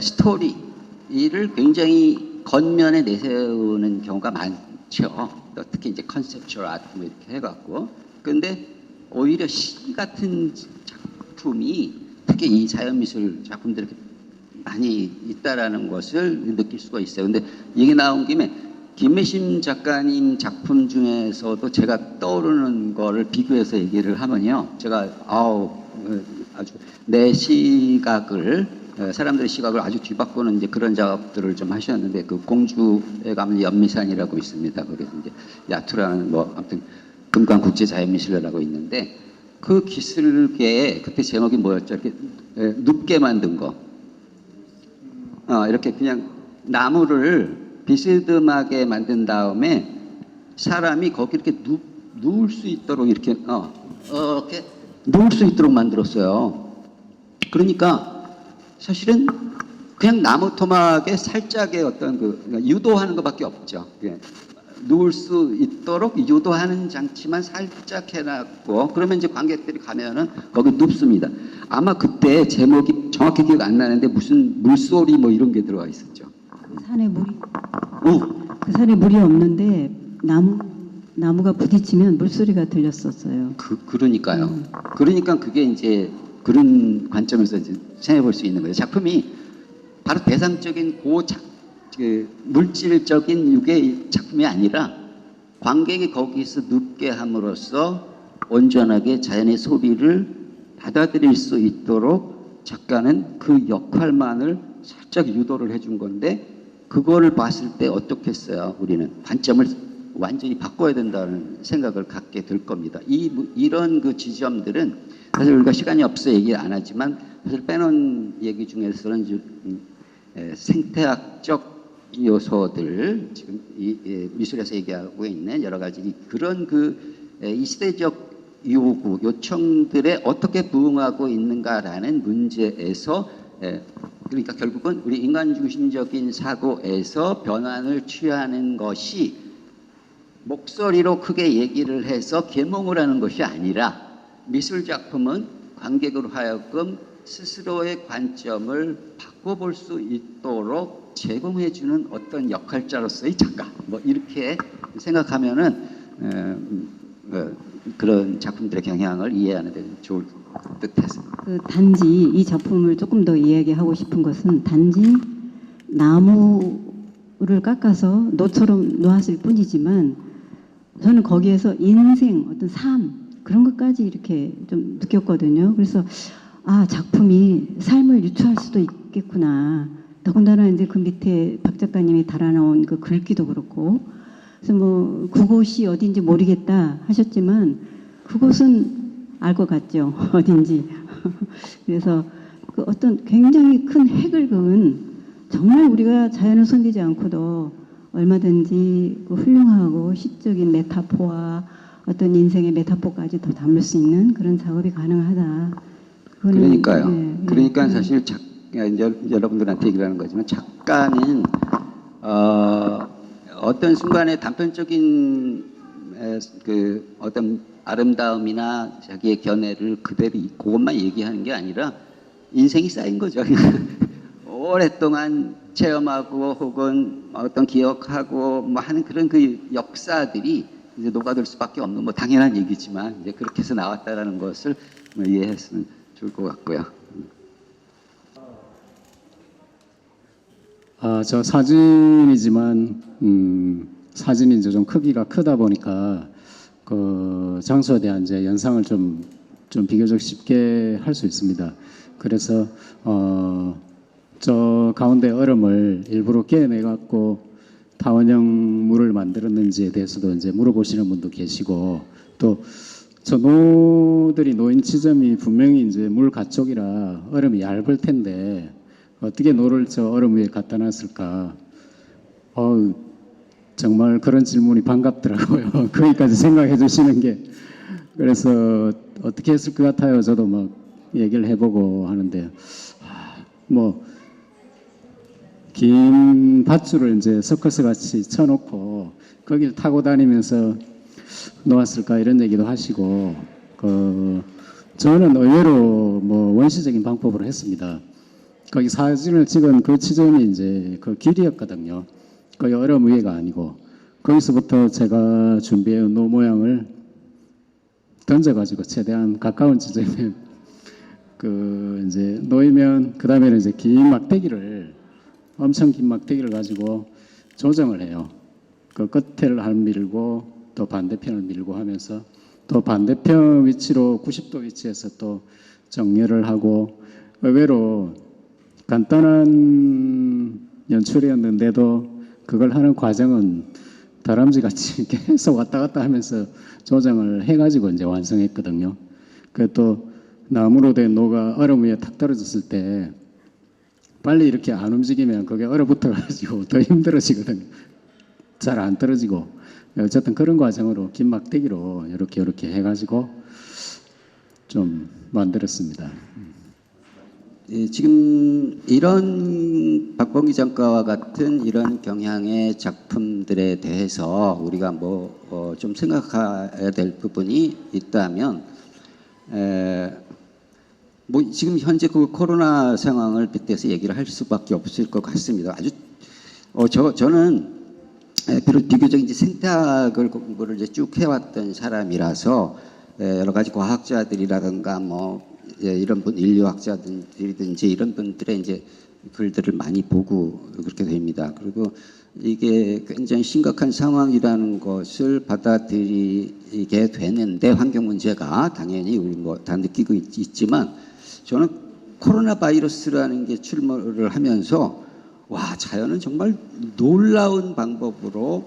스토리를 굉장히 겉면에 내세우는 경우가 많죠. 특히 이제 컨셉추얼 아트 뭐 이렇게 해갖고. 근데 오히려 시 같은 작품이 특히 이 자연미술 작품들이 많이 있다라는 것을 느낄 수가 있어요. 근데 얘기 나온 김에 김매심 작가님 작품 중에서도 제가 떠오르는 거를 비교해서 얘기를 하면요. 제가 아주 내 시각을 사람들의 시각을 아주 뒤바꾸는 이제 그런 작업들을 좀 하셨는데 그 공주에 가면 연미산이라고 있습니다. 거기서 이제 야투라는 뭐 아무튼 금강국제자연미술회라고 있는데 그 기술계에 그때 제목이 뭐였죠? 이렇게 눕게 만든 거. 이렇게 그냥 나무를 비스듬하게 만든 다음에 사람이 거기 이렇게 누울 수 있도록 이렇게 이렇게 누울 수 있도록 만들었어요. 그러니까 사실은 그냥 나무 토막에 살짝의 어떤 그러니까 유도하는 것밖에 없죠. 누울 수 있도록 유도하는 장치만 살짝 해놨고 그러면 이제 관객들이 가면은 거기 눕습니다. 아마 그때 제목이 정확히 기억 안 나는데 무슨 물소리 뭐 이런 게 들어가 있었죠. 그 산에 물이 없는데 나무가 부딪히면 물소리가 들렸었어요. 그러니까요. 그러니까 그게 이제 그런 관점에서 이제 생각해 볼 수 있는 거예요. 작품이 바로 대상적인 그 물질적인 유괴 작품이 아니라 관객이 거기서 눕게 함으로써 온전하게 자연의 소리를 받아들일 수 있도록 작가는 그 역할만을 살짝 유도를 해준 건데 그거를 봤을 때 어떻겠어요? 우리는 관점을 완전히 바꿔야 된다는 생각을 갖게 될 겁니다. 이런 그 지점들은 사실 우리가 시간이 없어 얘기 안 하지만 사실 빼놓은 얘기 중에서는 생태학적 요소들 지금 이 미술에서 얘기하고 있는 여러 가지 그런 이 시대적 요청들에 어떻게 부응하고 있는가라는 문제에서 그러니까 결국은 우리 인간 중심적인 사고에서 변환을 취하는 것이 목소리로 크게 얘기를 해서 계몽을 하는 것이 아니라 미술 작품은 관객으로 하여금 스스로의 관점을 바꿔볼 수 있도록 제공해주는 어떤 역할자로서의 작가 뭐 이렇게 생각하면은 그런 작품들의 경향을 이해하는 데 좋을 듯해서 단지 이 작품을 조금 더 이야기하고 싶은 것은 단지 나무를 깎아서 노처럼 놓았을 뿐이지만 저는 거기에서 인생 어떤 삶 그런 것까지 이렇게 좀 느꼈거든요. 그래서 작품이 삶을 유추할 수도 있겠구나. 더군다나 이제 그 밑에 박 작가님이 달아놓은 그 글귀도 그렇고, 그래서 뭐 그곳이 어딘지 모르겠다 하셨지만 그곳은 알 것 같죠. 어딘지. 그래서 그 어떤 굉장히 큰 핵을 그은, 정말 우리가 자연을 손대지 않고도 얼마든지 그 훌륭하고 시적인 메타포와 어떤 인생의 메타포까지 더 담을 수 있는 그런 작업이 가능하다. 그거는, 그러니까요. 예, 예. 그러니까 사실 여러분들한테 얘기를 하는 거지만 작가는 어떤 순간에 단편적인 그 어떤 아름다움이나 자기의 견해를 그대로 그것만 얘기하는 게 아니라 인생이 쌓인 거죠. 오랫동안 체험하고 혹은 어떤 기억하고 뭐 하는 그런 그 역사들이 이제 녹아들 수밖에 없는 뭐 당연한 얘기지만 이제 그렇게 해서 나왔다라는 것을 이해했으면 좋을 것 같고요. 저 사진이지만 사진이 이제 좀 크기가 크다 보니까 그 장소에 대한 이제 연상을 좀 비교적 쉽게 할 수 있습니다. 그래서 저 가운데 얼음을 일부러 깨내 갖고 타원형 물을 만들었는지에 대해서도 이제 물어보시는 분도 계시고, 또 저 노들이 놓인 지점이 분명히 이제 물 가쪽이라 얼음이 얇을 텐데 어떻게 노를 저 얼음 위에 갖다 놨을까? 정말 그런 질문이 반갑더라고요. 거기까지 생각해 주시는 게. 그래서 어떻게 했을 것 같아요. 저도 막 얘기를 해보고 하는데, 뭐 긴 밧줄을 이제 서커스 같이 쳐놓고 거기를 타고 다니면서 놓았을까 이런 얘기도 하시고, 저는 의외로 뭐 원시적인 방법으로 했습니다. 거기 사진을 찍은 그 지점이 이제 그 길이었거든요. 거기 얼음 위에가 아니고, 거기서부터 제가 준비해온 노 모양을 던져가지고 최대한 가까운 지점에 그 이제 놓이면, 그 다음에는 이제 긴 막대기를, 엄청 긴 막대기를 가지고 조정을 해요. 그 끝을 한 밀고 또 반대편을 밀고 하면서 또 반대편 위치로 90도 위치에서 또 정렬을 하고, 의외로 간단한 연출이었는데도 그걸 하는 과정은 다람쥐 같이 계속 왔다 갔다 하면서 조정을 해가지고 이제 완성했거든요. 그 또 나무로 된 노가 얼음 위에 탁 떨어졌을 때 빨리 이렇게 안 움직이면 그게 얼어붙어가지고 더 힘들어지거든요. 잘 안 떨어지고. 어쨌든 그런 과정으로 긴 막대기로 이렇게 해가지고 좀 만들었습니다. 예, 지금 이런 박범기 작가와 같은 이런 경향의 작품들에 대해서 우리가 좀 생각해야 될 부분이 있다면, 뭐 지금 현재 그 코로나 상황을 빗대서 얘기를 할 수밖에 없을 것 같습니다. 아주 저는 비교적 이제 생태학을 공부를 이제 쭉 해왔던 사람이라서 여러 가지 과학자들이라든가 이런 인류학자들이든지 이런 분들의 이제 글들을 많이 보고 그렇게 됩니다. 그리고 이게 굉장히 심각한 상황이라는 것을 받아들이게 되는데, 환경 문제가 당연히 우리 다 느끼고 있지만, 저는 코로나 바이러스라는 게 출몰을 하면서 와, 자연은 정말 놀라운 방법으로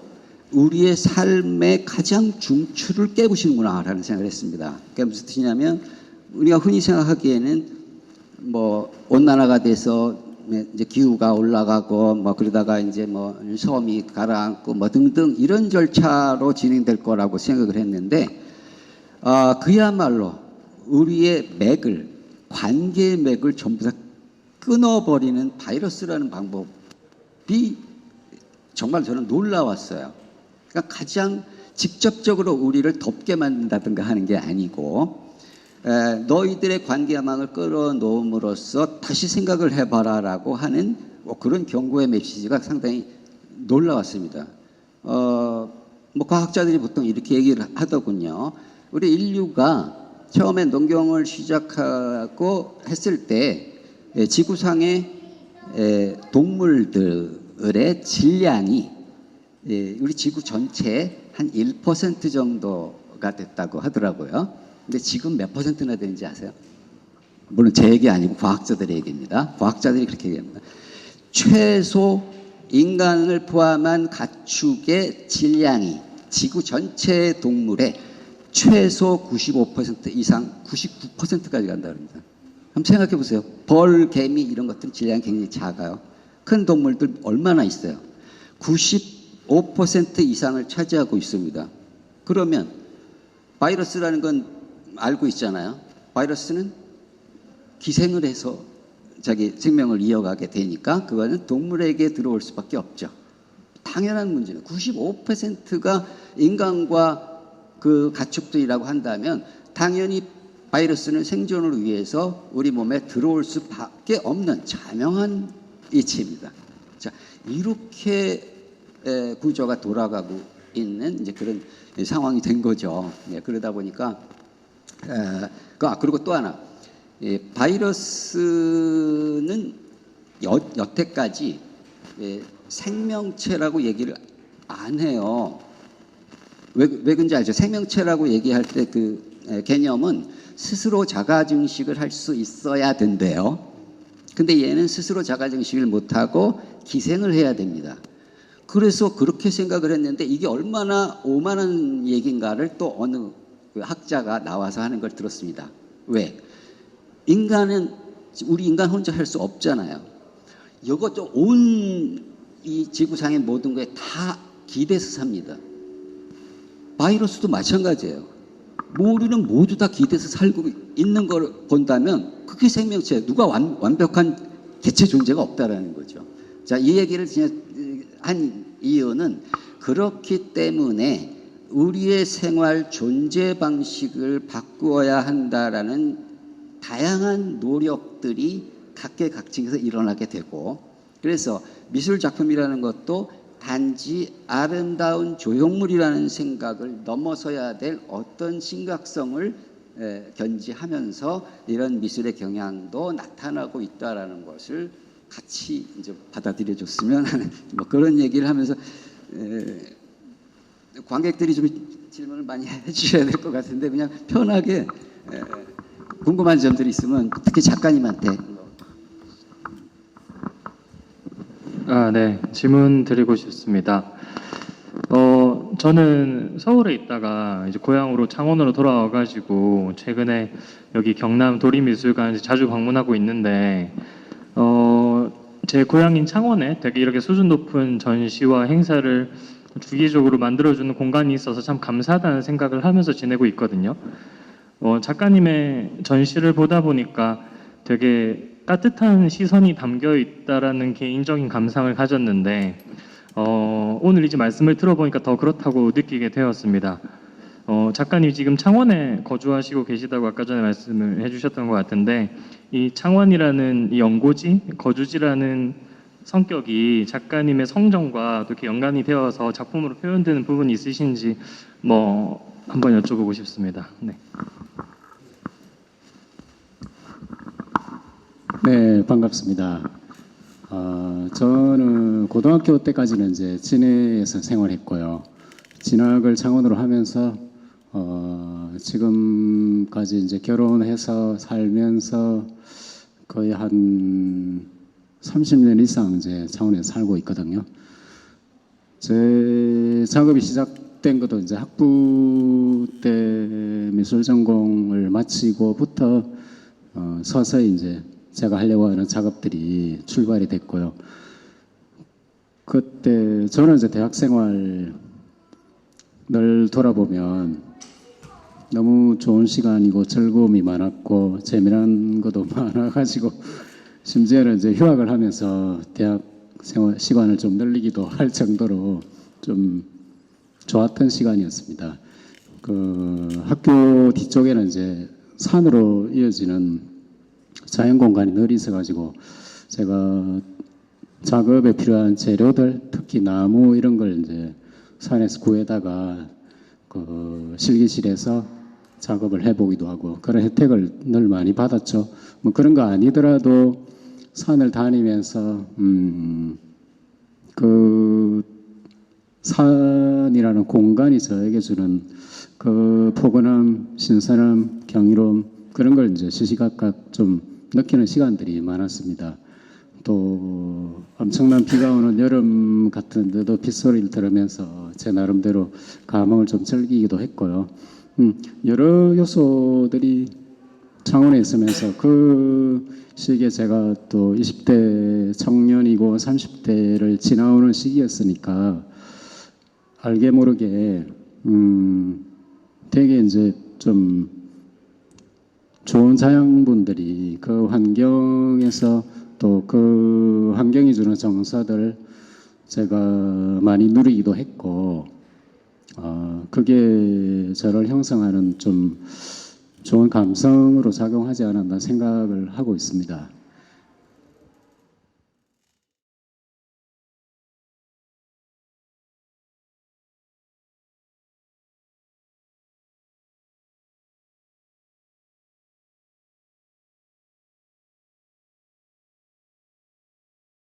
우리의 삶의 가장 중추를 깨부시는구나라는 생각을 했습니다. 그게 무슨 뜻이냐면, 우리가 흔히 생각하기에는 온난화가 돼서 이제 기후가 올라가고 그러다가 이제 섬이 가라앉고 등등 이런 절차로 진행될 거라고 생각을 했는데, 그야말로 우리의 관계의 맥을 전부 다 끊어버리는 바이러스라는 방법이 정말 저는 놀라웠어요. 그러니까 가장 직접적으로 우리를 덥게 만든다든가 하는 게 아니고, 너희들의 관계망을 끌어놓음으로써 다시 생각을 해봐라라고 하는 그런 경고의 메시지가 상당히 놀라웠습니다. 과학자들이 보통 이렇게 얘기를 하더군요. 우리 인류가 처음에 농경을 시작하고 했을 때 지구상의 동물들의 질량이 우리 지구 전체의 한 1% 정도가 됐다고 하더라고요. 근데 지금 몇 퍼센트나 되는지 아세요? 물론 제 얘기 아니고 과학자들의 얘기입니다. 과학자들이 그렇게 얘기합니다. 최소 인간을 포함한 가축의 질량이 지구 전체 동물의 최소 95% 이상 99%까지 간다 그럽니다. 한번 생각해 보세요. 벌, 개미 이런 것들은 질량이 굉장히 작아요. 큰 동물들 얼마나 있어요? 95% 이상을 차지하고 있습니다. 그러면 바이러스라는 건 알고 있잖아요. 바이러스는 기생을 해서 자기 생명을 이어가게 되니까 그거는 동물에게 들어올 수밖에 없죠. 당연한 문제는 95%가 인간과 그 가축들이라고 한다면 당연히 바이러스는 생존을 위해서 우리 몸에 들어올 수밖에 없는 자명한 이치입니다. 자, 이렇게 구조가 돌아가고 있는 이제 그런 상황이 된 거죠. 그러다 보니까 그리고 또 하나, 바이러스는 여태까지 생명체라고 얘기를 안 해요. 왜 그런지 알죠? 생명체라고 얘기할 때 그 개념은 스스로 자가 증식을 할 수 있어야 된대요. 근데 얘는 스스로 자가 증식을 못하고 기생을 해야 됩니다. 그래서 그렇게 생각을 했는데 이게 얼마나 오만한 얘기인가를 또 어느 그 학자가 나와서 하는 걸 들었습니다. 왜? 우리 인간 혼자 할 수 없잖아요. 이것도 온 이 지구상의 모든 거에 다 기대서 삽니다. 바이러스도 마찬가지예요. 우리는 모두 다 기대서 살고 있는 걸 본다면 그게 생명체, 누가 완벽한 개체 존재가 없다라는 거죠. 자, 이 얘기를 한 이유는 그렇기 때문에 우리의 생활 존재 방식을 바꾸어야 한다라는 다양한 노력들이 각계각층에서 일어나게 되고, 그래서 미술 작품이라는 것도 단지 아름다운 조형물이라는 생각을 넘어서야 될 어떤 심각성을 견지하면서 이런 미술의 경향도 나타나고 있다라는 것을 같이 이제 받아들여 줬으면 하는 뭐 그런 얘기를 하면서 관객들이 좀 질문을 많이 해주셔야 될 것 같은데 그냥 편하게 궁금한 점들이 있으면 특히 작가님한테. 네. 질문 드리고 싶습니다. 저는 서울에 있다가 이제 고향으로 창원으로 돌아와가지고 최근에 여기 경남 도립미술관 자주 방문하고 있는데, 제 고향인 창원에 되게 이렇게 수준 높은 전시와 행사를 주기적으로 만들어주는 공간이 있어서 참 감사하다는 생각을 하면서 지내고 있거든요. 작가님의 전시를 보다 보니까 되게 따뜻한 시선이 담겨 있다라는 개인적인 감상을 가졌는데, 오늘 이제 말씀을 들어보니까 더 그렇다고 느끼게 되었습니다. 작가님 지금 창원에 거주하시고 계시다고 아까 전에 말씀을 해주셨던 것 같은데, 이 창원이라는 이 연고지, 거주지라는 성격이 작가님의 성정과 또 이렇게 연관이 되어서 작품으로 표현되는 부분이 있으신지 뭐 한번 여쭤보고 싶습니다. 네. 네, 반갑습니다. 저는 고등학교 때까지는 이제 진해에서 생활했고요. 진학을 창원으로 하면서 지금까지 이제 결혼해서 살면서 거의 한 30년 이상 이제 창원에서 살고 있거든요. 제 작업이 시작된 것도 이제 학부 때 미술 전공을 마치고부터 서서히 이제 제가 하려고 하는 작업들이 출발이 됐고요. 그때 저는 이제 대학 생활을 돌아보면 너무 좋은 시간이고 즐거움이 많았고 재미난 것도 많아가지고 심지어는 이제 휴학을 하면서 대학 생활 시간을 좀 늘리기도 할 정도로 좀 좋았던 시간이었습니다. 그 학교 뒤쪽에는 이제 산으로 이어지는 자연 공간이 늘 있어가지고 제가 작업에 필요한 재료들, 특히 나무 이런 걸 이제 산에서 구해다가 그 실기실에서 작업을 해보기도 하고 그런 혜택을 늘 많이 받았죠. 뭐 그런 거 아니더라도 산을 다니면서 그 산이라는 공간이 저에게 주는 그 포근함, 신선함, 경이로움 그런 걸 이제 시시각각 좀 느끼는 시간들이 많았습니다. 또 엄청난 비가 오는 여름 같은데도 빗소리를 들으면서 제 나름대로 감흥을 좀 즐기기도 했고요. 여러 요소들이 창원에 있으면서 그 시기에 제가 또 20대 청년이고 30대를 지나오는 시기였으니까 알게 모르게 되게 이제 좀 좋은 자양분들이 그 환경에서 또 그 환경이 주는 정서들 제가 많이 누리기도 했고 그게 저를 형성하는 좀 좋은 감성으로 작용하지 않았나 생각을 하고 있습니다.